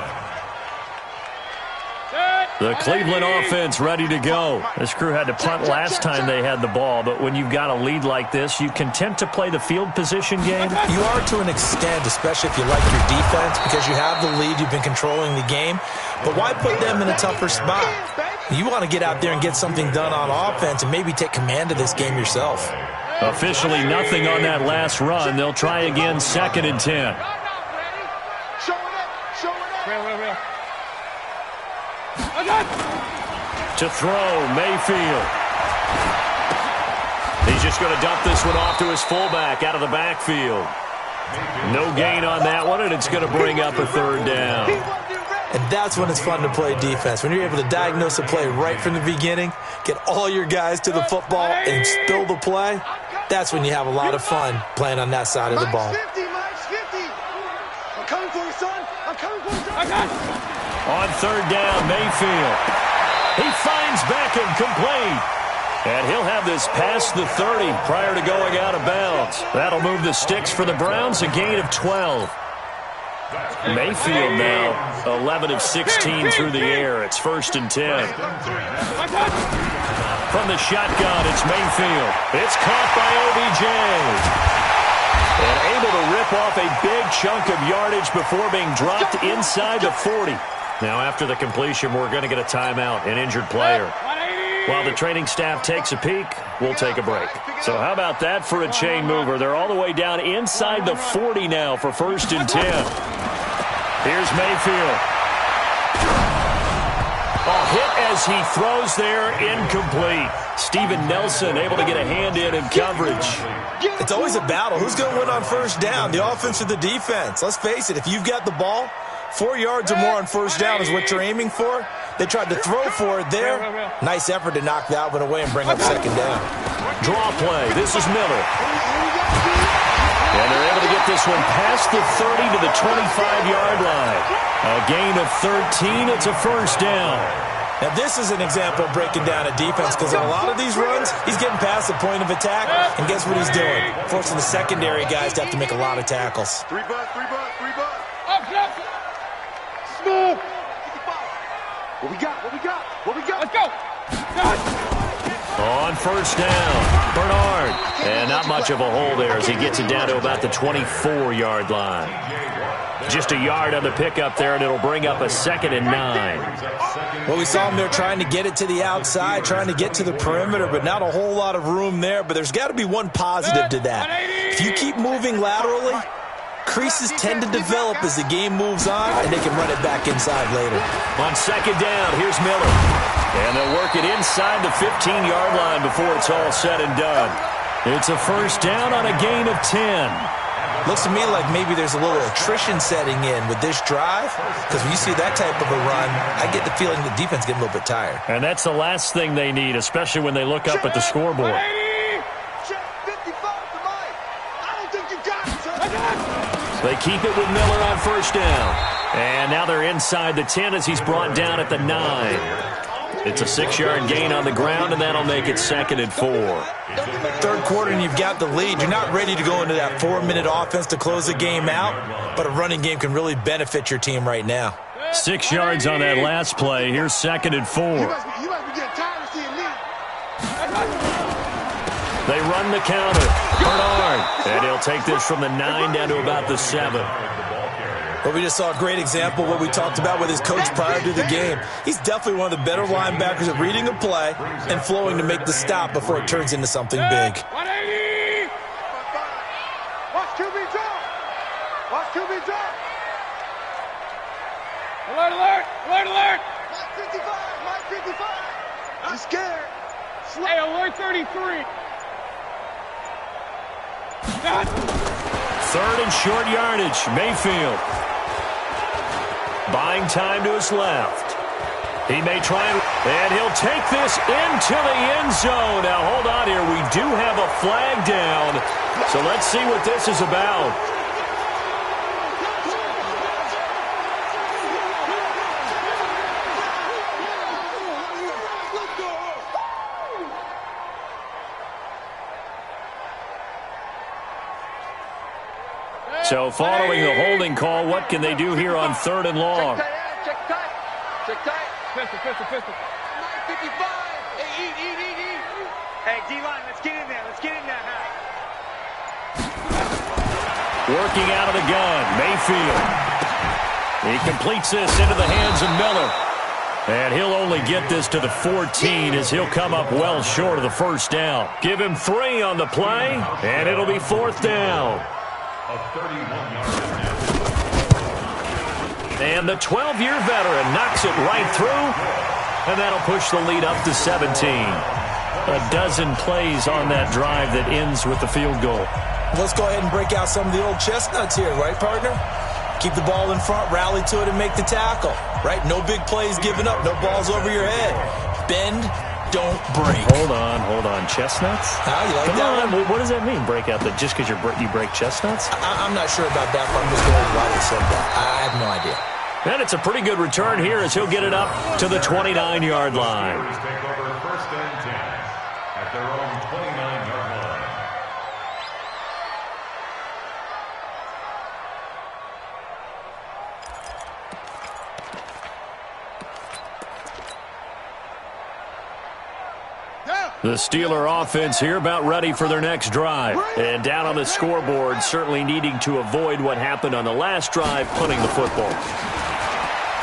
The Cleveland offense ready to go. This crew had to punt last time they had the ball, but when you've got a lead like this, you content to play the field position game? You are to an extent, especially if you like your defense, because you have the lead, you've been controlling the game. But why put them in a tougher spot? You want to get out there and get something done on offense and maybe take command of this game yourself. Officially nothing on that last run. They'll try again, 2nd and 10. To throw, Mayfield. He's just going to dump this one off to his fullback out of the backfield. No gain on that one, and it's going to bring up a 3rd down. And that's when it's fun to play defense. When you're able to diagnose a play right from the beginning, get all your guys to the football, and spill the play, that's when you have a lot of fun playing on that side of the ball. I'm coming for you, son. I'm coming for you, son. On 3rd down, Mayfield. He finds Beckham complete. And he'll have this past the 30 prior to going out of bounds. That'll move the sticks for the Browns, a gain of 12. Mayfield now 11 of 16 through the air. It's 1st and 10. From the shotgun, it's Mayfield. It's caught by OBJ. And able to rip off a big chunk of yardage before being dropped inside the 40. Now after the completion, we're going to get a timeout, an injured player. While the training staff takes a peek, we'll take a break. So how about that for a chain mover? They're all the way down inside the 40 now for 1st and 10. Here's Mayfield. A hit as he throws there, incomplete. Steven Nelson able to get a hand in coverage. It's always a battle. Who's going to win on 1st down, the offense or the defense? Let's face it, if you've got the ball, 4 yards or more on 1st down is what you're aiming for. They tried to throw for it there. Nice effort to knock that one away and bring up 2nd down. Draw play. This is Miller. And they're able to get this one past the 30 to the 25-yard line. A gain of 13. It's a 1st down. Now, this is an example of breaking down a defense because in a lot of these runs, he's getting past the point of attack, and guess what he's doing? Forcing the secondary guys to have to make a lot of tackles. 3 bucks. Smooth. What we got? Let's go. On 1st down, Bernard. And not much of a hole there as he gets it down to about the 24-yard line. Just a yard on the pickup there, and it'll bring up a 2nd and 9. Well, we saw him there trying to get it to the outside, trying to get to the perimeter, but not a whole lot of room there. But there's got to be one positive to that. If you keep moving laterally, creases tend to develop as the game moves on, and they can run it back inside later. On 2nd down, here's Miller. And they'll work it inside the 15-yard line before it's all said and done. It's a 1st down on a gain of 10. Looks to me like maybe there's a little attrition setting in with this drive, because when you see that type of a run, I get the feeling the defense getting a little bit tired. And that's the last thing they need, especially when they look up at the scoreboard. They keep it with Miller on 1st down. And now they're inside the 10 as he's brought down at the 9. It's a 6-yard gain on the ground, and that'll make it 2nd and 4. 3rd quarter, and you've got the lead. You're not ready to go into that 4-minute offense to close the game out, but a running game can really benefit your team right now. 6 yards on that last play. Here's 2nd and 4. You must be getting tired of seeing me. They run the counter. Bernard. And he'll take this from the 9 down to about the 7. Well, we just saw a great example of what we talked about with his coach prior to the game. He's definitely one of the better linebackers at reading a play and flowing to make the stop before it turns into something big. 180. Watch QB drop. Watch QB drop. Alert. Mike 55. I'm scared. Hey, alert 33. 3rd and short yardage. Mayfield. Buying time to his left. He may try and he'll take this into the end zone. Now, hold on here. We do have a flag down. So let's see what this is about. So following the holding call, what can they do here on 3rd and long? Check tight. Pistol. 55. Hey, eat. Hey, D-line, let's get in there. Working out of the gun, Mayfield. He completes this into the hands of Miller. And he'll only get this to the 14 as he'll come up well short of the first down. Give him 3 on the play, and it'll be 4th down. A 31-yard And the 12-year veteran knocks it right through, and that'll push the lead up to 17. A dozen plays on that drive that ends with the field goal. Let's go ahead and break out some of the old chestnuts here, right, partner? Keep the ball in front, rally to it, and make the tackle, right? No big plays given up, no balls over your head. Bend, don't break. Hold on. Chestnuts? You like Come that on. one? What does that mean, break out? That just because you break chestnuts? I'm not sure about that, but I'm just going why they said that. I have no idea. And it's a pretty good return here as he'll get it up to the 29-yard line. Steelers take over 1st and 10 at their own 29-yard line. The Steeler offense here about ready for their next drive. And down on the scoreboard, certainly needing to avoid what happened on the last drive, punting the football.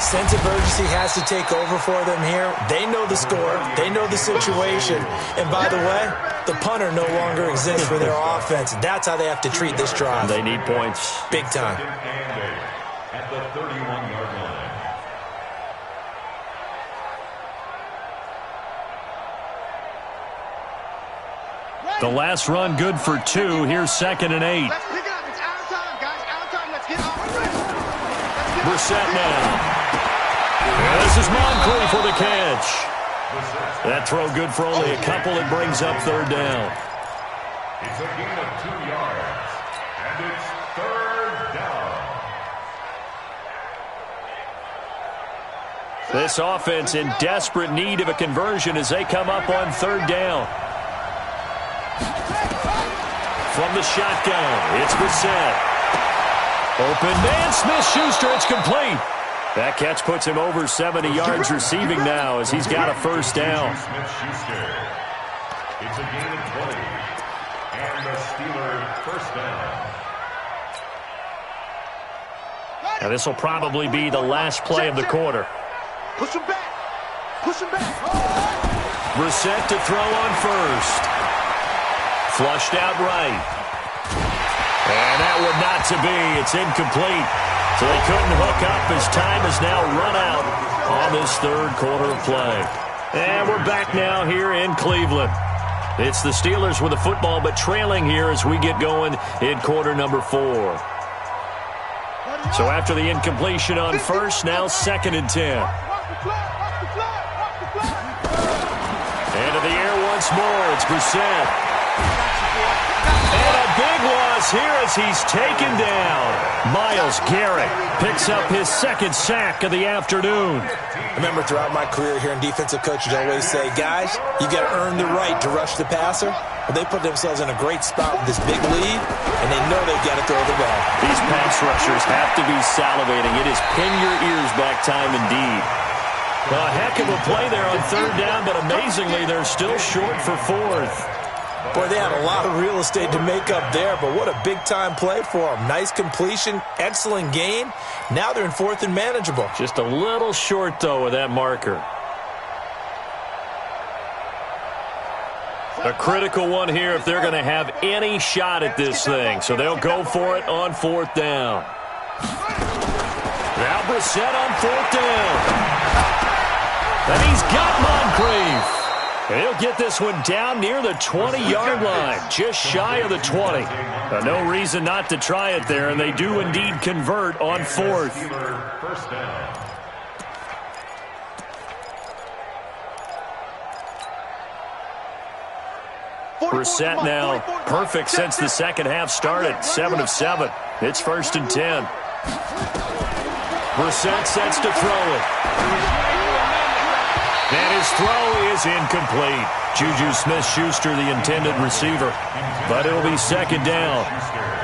Sense of urgency has to take over for them here. They know the score. They know the situation. And by the way, the punter no longer exists for their offense. That's how they have to treat this drive. They need points. Big time. 2nd and 8 at the 31-yard line. The last run good for 2. Here's 2nd and 8. Let's pick it up. It's out of time, guys. Out of time. Let's get on. Brissett now. This is Moncrief for the catch. That throw good for only a couple. It brings up 3rd down. It's a gain of 2 yards, and it's 3rd down. This offense in desperate need of a conversion as they come up on 3rd down. From the shotgun, it's Brissett. Open man, Smith-Schuster, it's complete. That catch puts him over 70 yards receiving now as he's got a 1st down. Smith-Schuster. It's a gain of 20, and the Steeler 1st down. Now this will probably be the last play of the quarter. Push him back. Brissett to throw on 1st. Flushed out right. And that would not to be. It's incomplete. So they couldn't hook up as time has now run out on this 3rd quarter of play. And we're back now here in Cleveland. It's the Steelers with the football, but trailing here as we get going in quarter number 4. So after the incompletion on 1st, now 2nd and 10. Into the air once more. It's Brissett. And a big loss here as he's taken down. Myles Garrett picks up his 2nd sack of the afternoon. I remember throughout my career here in defensive coaches always say, guys, you got to earn the right to rush the passer. Well, they put themselves in a great spot with this big lead, and they know they've got to throw the ball. These pass rushers have to be salivating. It is pin your ears back time indeed. Well, a heck of a play there on 3rd down, but amazingly, they're still short for 4th. Boy, they had a lot of real estate to make up there, but what a big-time play for them. Nice completion, excellent gain. Now they're in 4th and manageable. Just a little short, though, with that marker. A critical one here if they're going to have any shot at this thing. So they'll go for it on 4th down. Now Brissett on 4th down. And he's got Moncrief. He'll get this one down near the 20-yard line, just shy of the 20. No reason not to try it there, and they do indeed convert on 4th. 1st down. Brissett now perfect since the 2nd half started, 7 of 7. It's 1st and 10. Brissett sets to throw it. And his throw is incomplete. Juju Smith-Schuster, the intended receiver. But it'll be second down.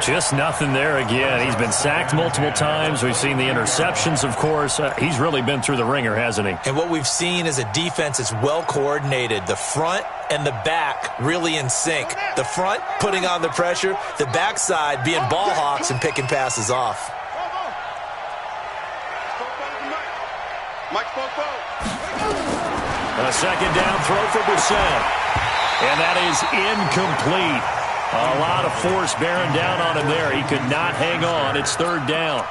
Just nothing there again. He's been sacked multiple times. We've seen the interceptions, of course. He's really been through the ringer, hasn't he? And what we've seen is a defense that's well coordinated. The front and the back really in sync. The front putting on the pressure. The backside being ball hawks and picking passes off. A second down throw for Brissett. And that is incomplete. A lot of force bearing down on him there. He could not hang on. It's third down.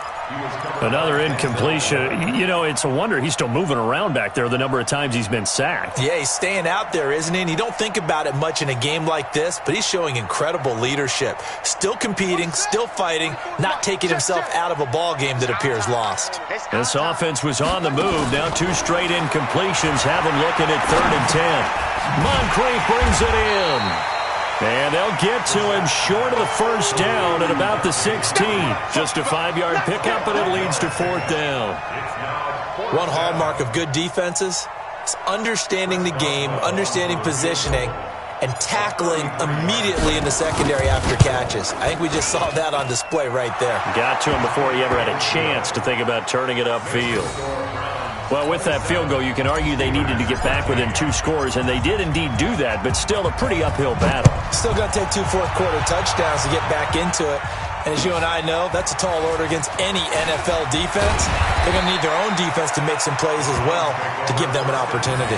Another incompletion. You know, it's a wonder he's still moving around back there the number of times he's been sacked. Yeah, he's staying out there, isn't he? And you don't think about it much in a game like this, but he's showing incredible leadership. Still competing, still fighting, not taking himself out of a ball game that appears lost. This offense was on the move. Now 2 straight incompletions have him looking at 3rd and 10. Moncrief brings it in. And they'll get to him short of the first down at about the 16. Just a 5-yard pickup, and it leads to 4th down. One hallmark of good defenses is understanding the game, understanding positioning, and tackling immediately in the secondary after catches. I think we just saw that on display right there. Got to him before he ever had a chance to think about turning it upfield. Well, with that field goal, you can argue they needed to get back within 2 scores, and they did indeed do that, but still a pretty uphill battle. Still going to take 2 fourth-quarter touchdowns to get back into it. And as you and I know, that's a tall order against any NFL defense. They're going to need their own defense to make some plays as well to give them an opportunity.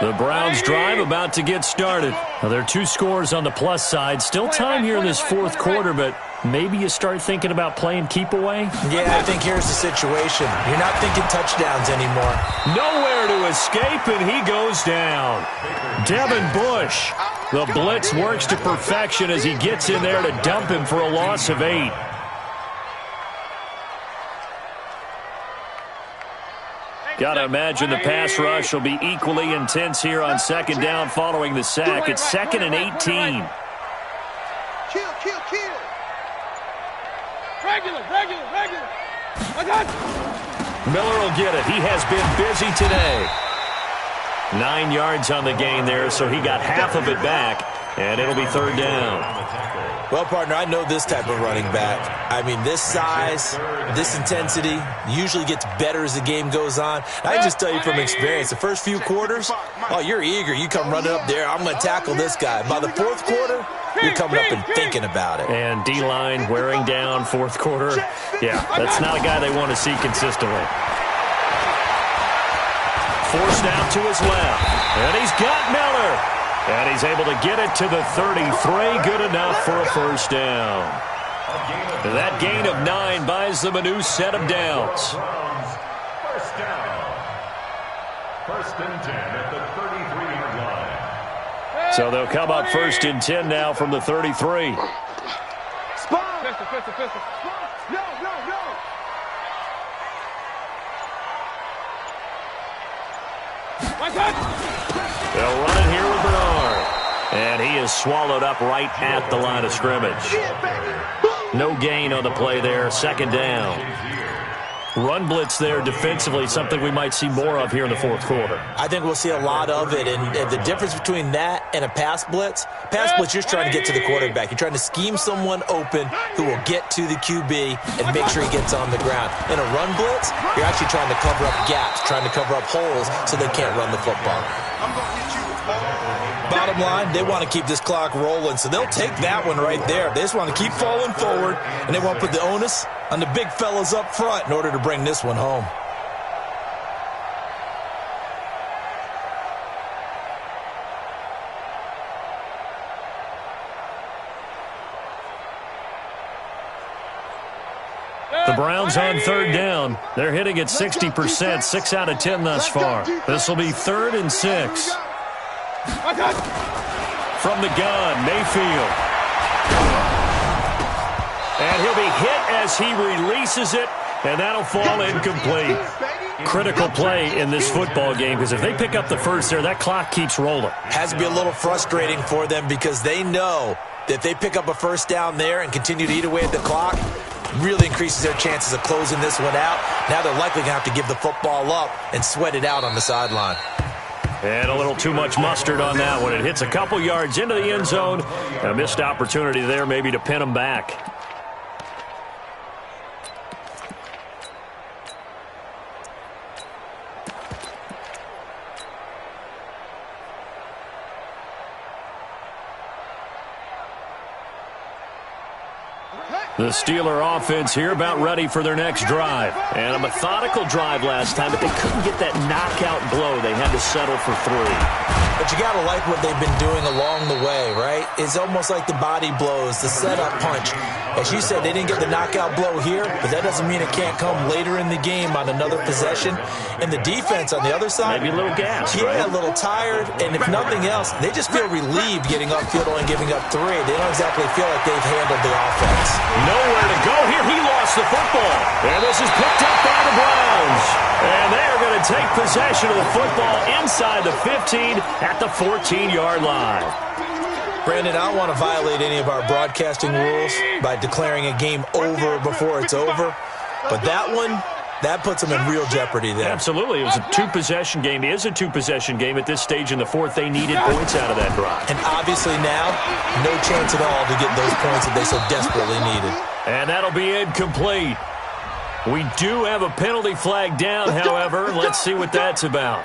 The Browns drive about to get started. Now, there are 2 scores on the plus side. Still time here in this 4th quarter, but maybe you start thinking about playing keep away? Yeah, I think here's the situation. You're not thinking touchdowns anymore. Nowhere to escape, and he goes down. Devin Bush. The blitz works to perfection as he gets in there to dump him for a loss of 8. Got to imagine the pass rush will be equally intense here on second down following the sack. It's 2nd and 18. Kill. Regular. Miller will get it. He has been busy today. 9 yards on the gain there, so he got half of it back, and it'll be 3rd down. Well, partner, I know this type of running back. I mean, this size, this intensity usually gets better as the game goes on. I can just tell you from experience, the first few quarters, oh, you're eager. You come running up there, I'm going to tackle this guy. By the 4th quarter, you're coming up and thinking about it. And D-line wearing down 4th quarter. Yeah, that's not a guy they want to see consistently. Forced out to his left. And he's got Miller. And he's able to get it to the 33. Good enough for a first down. That gain of 9 buys them a new set of downs. First down. 1st and 10 at the 33-yard line. So they'll come up 1st and 10 now from the 33. Pistol. No. They'll run it here with Bernard. And he is swallowed up right at the line of scrimmage. No gain on the play there. 2nd down. Run blitz there defensively, something we might see more of here in the 4th quarter. I think we'll see a lot of it, and the difference between that and a pass blitz, you're just trying to get to the quarterback. You're trying to scheme someone open who will get to the QB and make sure he gets on the ground. In a run blitz, you're actually trying to cover up gaps, trying to cover up holes so they can't run the football. Bottom line, they want to keep this clock rolling, so they'll take that one right there. They just want to keep falling forward, and they want to put the onus on the big fellas up front in order to bring this one home. The Browns on 3rd down. They're hitting at 60%, 6 out of 10 thus far. This will be 3rd and 6. From the gun, Mayfield. And he'll be hit as he releases it, and that'll fall incomplete. Critical play in this football game, because if they pick up the first there, that clock keeps rolling. Has to be a little frustrating for them because they know If they pick up a first down there and continue to eat away at the clock, really increases their chances of closing this one out. Now they're likely going to have to give the football up and sweat it out on the sideline. And a little too much mustard on that one. It hits a couple yards into the end zone. A missed opportunity there maybe to pin them back. The Steeler offense here about ready for their next drive. And a methodical drive last time, but they couldn't get that knockout blow. They had to settle for 3. But you got to like what they've been doing along the way, right? It's almost like the body blows, the setup punch. As you said, they didn't get the knockout blow here, but that doesn't mean it can't come later in the game on another possession. And the defense on the other side, maybe a little gas, yeah, right? A little tired. And if nothing else, they just feel relieved getting upfield and giving up 3. They don't exactly feel like they've handled the offense. Nowhere to go here. He lost the football. And this is picked up by the Browns. And they are going to take possession of the football inside the 15 at the 14-yard line. Brandon, I don't want to violate any of our broadcasting rules by declaring a game over before it's over. But that one, that puts them in real jeopardy there. Absolutely. It was a 2-possession game. It is a 2-possession game at this stage in the 4th. They needed points out of that drive. And obviously now, no chance at all to get those points that they so desperately needed. And that'll be incomplete. We do have a penalty flag down, however. Let's see what that's about.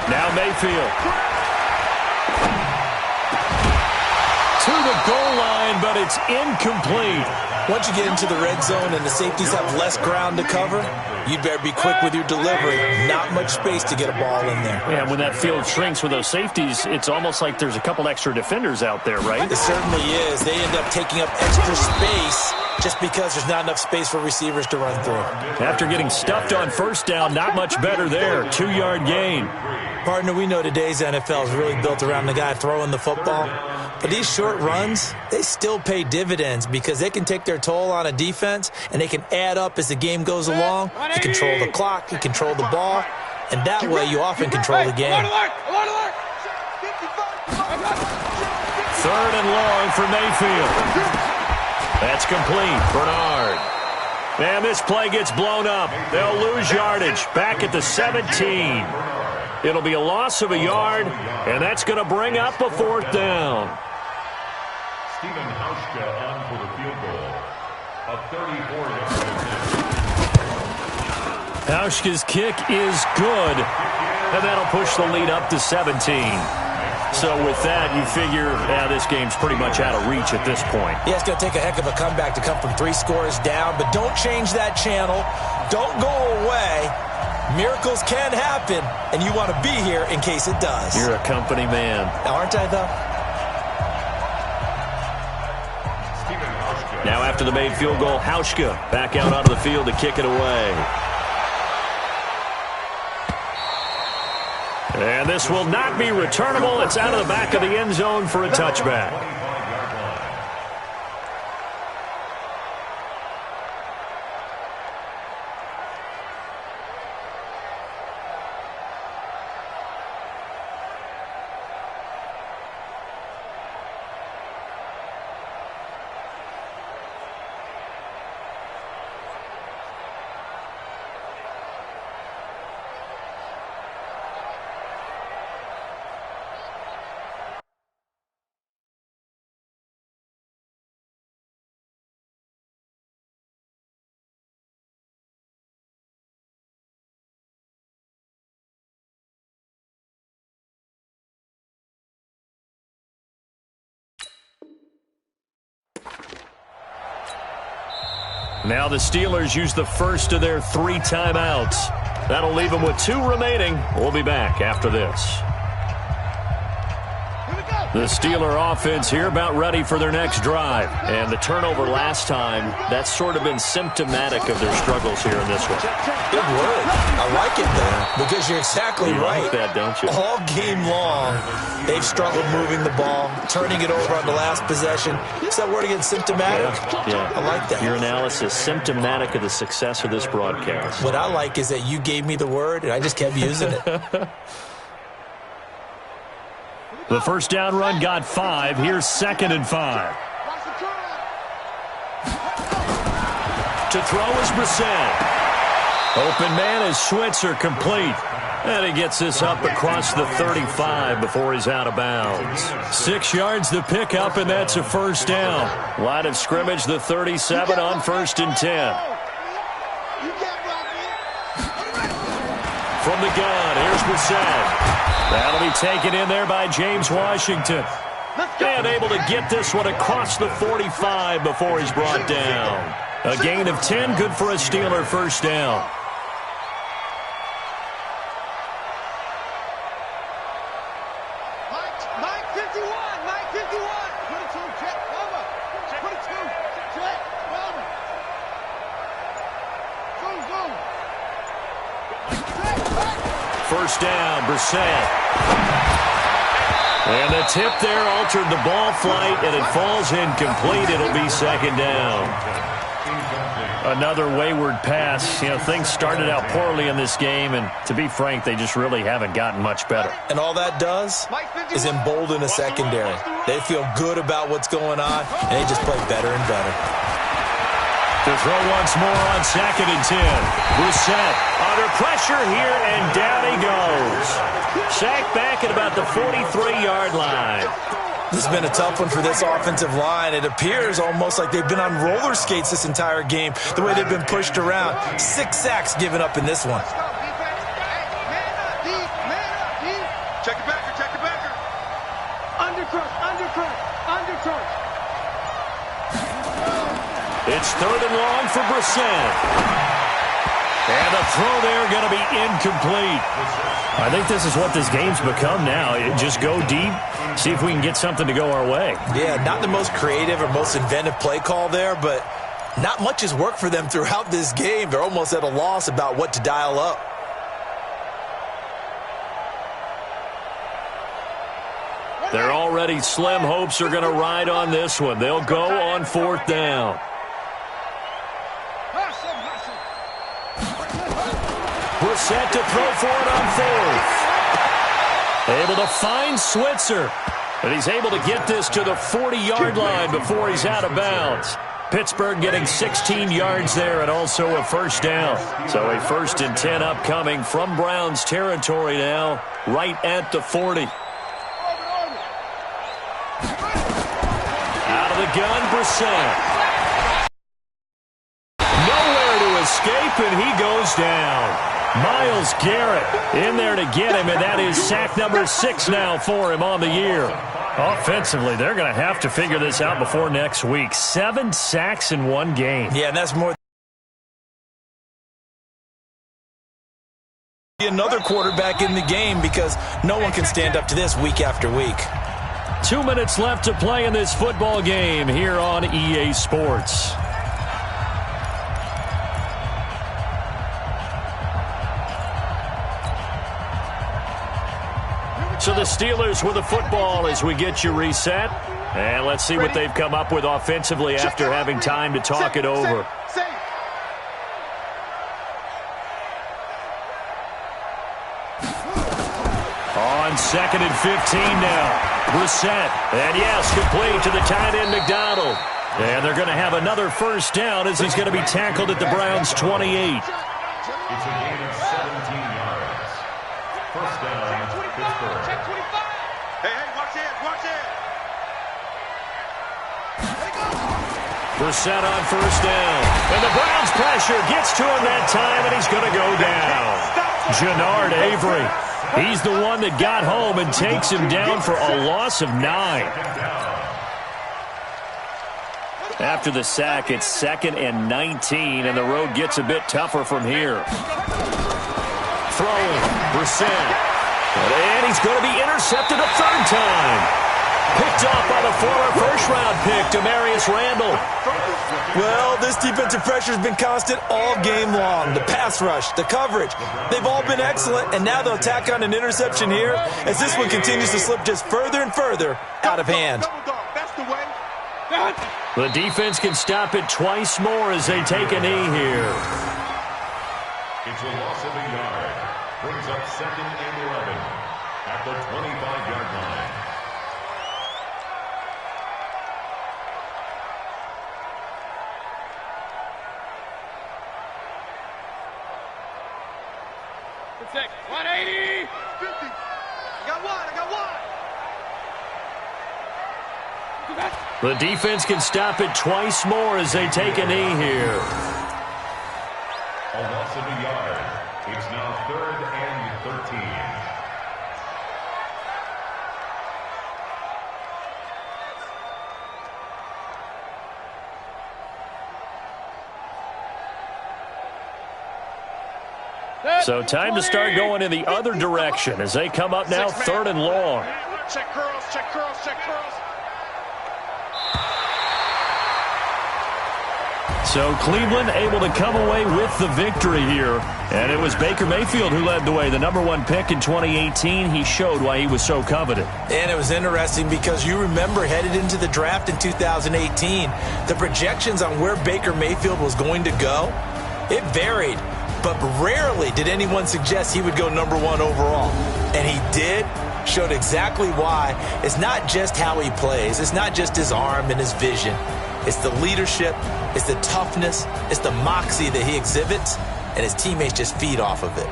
Now Mayfield. To the goal line, but it's incomplete. Once you get into the red zone and the safeties have less ground to cover, you'd better be quick with your delivery. Not much space to get a ball in there. Yeah, when that field shrinks with those safeties, it's almost like there's a couple extra defenders out there, right? It certainly is. They end up taking up extra space just because there's not enough space for receivers to run through. After getting stuffed on first down, not much better there. 2-yard gain. Partner, we know today's NFL is really built around the guy throwing the football. But these short runs, they still pay dividends because they can take their toll on a defense and they can add up as the game goes along. You control the clock, you control the ball, and that way you often control the game. 3rd and long for Mayfield. That's complete. Bernard. And this play gets blown up. They'll lose yardage. Back at the 17. It'll be a loss of a yard, and that's going to bring up a 4th down. Agswk2 on for the field goal. A 34-yard attempt. Agswk's kick is good, and that'll push the lead up to 17. So with that, you figure, this game's pretty much out of reach at this point. Yeah, it's going to take a heck of a comeback to come from 3 scores down, but don't change that channel. Don't go away. Miracles can happen, and you want to be here in case it does. You're a company man. Aren't I, though? Now after the made field goal, Agswk back out onto the field to kick it away. And this will not be returnable. It's out of the back of the end zone for a touchback. Now the Steelers use the first of their 3 timeouts. That'll leave them with 2 remaining. We'll be back after this. Here we go. The Steeler offense here about ready for their next drive. And the turnover last time, that's sort of been symptomatic of their struggles here in this one. Good word. I like it, though, because you're exactly right. Like that, don't you? All game long, they've struggled moving the ball, turning it over on the last possession. Is that word again, symptomatic? Yeah. I like that. Your analysis, symptomatic of the success of this broadcast. What I like is that you gave me the word, and I just kept using it. The first down run got 5. Here's 2nd and 5. To throw is Brissett. Open man is Switzer, complete. And he gets this up across the 35 before he's out of bounds. 6 yards the pickup, and that's a first down. Line of scrimmage, the 37 on 1st and 10. From the gun, here's Brissett. That'll be taken in there by James Washington. And able to get this one across the 45 before he's brought down. A gain of 10, good for a Steeler first down. Mike 51, Mike 51. 22, check, over. 22, check, over. Zoom. First down, Brissett. And the tip there altered the ball flight, and it falls incomplete. It'll be 2nd down. Another wayward pass. You know, things started out poorly in this game, and to be frank, they just really haven't gotten much better. And all that does is embolden a secondary. They feel good about what's going on, and they just play better and better. To throw once more on 2nd and 10. Brissett under pressure here, and down he goes. Sacked back at about the 43-yard line. This has been a tough one for this offensive line. It appears almost like they've been on roller skates this entire game, the way they've been pushed around. 6 sacks given up in this one. Check the backer. Undercrush. It's 3rd and long for Brissett. And the throw there going to be incomplete. I think this is what this game's become now. Just go deep, see if we can get something to go our way. Yeah, not the most creative or most inventive play call there, but not much has worked for them throughout this game. They're almost at a loss about what to dial up. Their already slim hopes are going to ride on this one. They'll go on 4th down. Brissett to throw for it on 4th. Able to find Switzer. And he's able to get this to the 40-yard line before he's out of bounds. Pittsburgh getting 16 yards there and also a first down. So a 1st and 10 upcoming from Browns territory now, right at the 40. Out of the gun, Brissett. Nowhere to escape, and he goes down. Myles Garrett in there to get him, and that is sack number 6 now for him on the year. Offensively, they're going to have to figure this out before next week. 7 sacks in one game. Yeah, and that's more. Another quarterback in the game because no one can stand up to this week after week. 2 minutes left to play in this football game here on EA Sports. So the Steelers with the football as we get you reset. And let's see what they've come up with offensively after having time to talk it over. On 2nd and 15 now. Brissett. And yes, complete to the tight end McDonald. And they're going to have another first down as he's going to be tackled at the Browns' 28. It's a gain of 17 yards. First down, Pittsburgh. Check 25. Hey, watch it. Brissett on first down. And the Browns pressure gets to him that time, and he's going to go down. Jannard Avery. He's the one that got home and takes him down for a loss of 9. After the sack, it's 2nd and 19, and the road gets a bit tougher from here. Throwing, Brissett. And he's going to be intercepted a 3rd time. Picked off by the former first-round pick, Demarius Randall. Well, this defensive pressure has been constant all game long. The pass rush, the coverage, they've all been excellent, and now they'll tack on an interception here as this one continues to slip just further and further out of hand. That's the way. The defense can stop it twice more as they take a knee here. It's a loss of a yard. Brings up 2nd and 11 at the 25-yard line. Protect. 180. 50. I got one. The defense can stop it twice more as they take a knee here. A loss of a yard. It's now 3rd and 13. So time to start going in the other direction as they come up now 3rd and long. Check curls, check curls, check curls. So Cleveland able to come away with the victory here. And it was Baker Mayfield who led the way. The #1 pick in 2018, he showed why he was so coveted. And it was interesting because you remember headed into the draft in 2018, the projections on where Baker Mayfield was going to go, it varied. But rarely did anyone suggest he would go #1 overall. And he did, showed exactly why. It's not just how he plays. It's not just his arm and his vision. It's the leadership, it's the toughness, it's the moxie that he exhibits, and his teammates just feed off of it.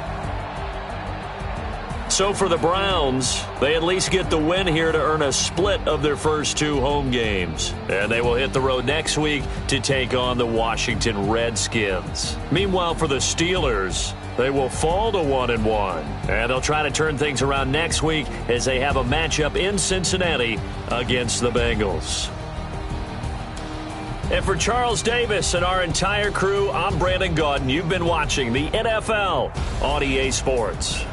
So for the Browns, they at least get the win here to earn a split of their first 2 home games. And they will hit the road next week to take on the Washington Redskins. Meanwhile, for the Steelers, they will fall to 1-1. And they'll try to turn things around next week as they have a matchup in Cincinnati against the Bengals. And for Charles Davis and our entire crew, I'm Brandon Gaudin. You've been watching the NFL on EA Sports.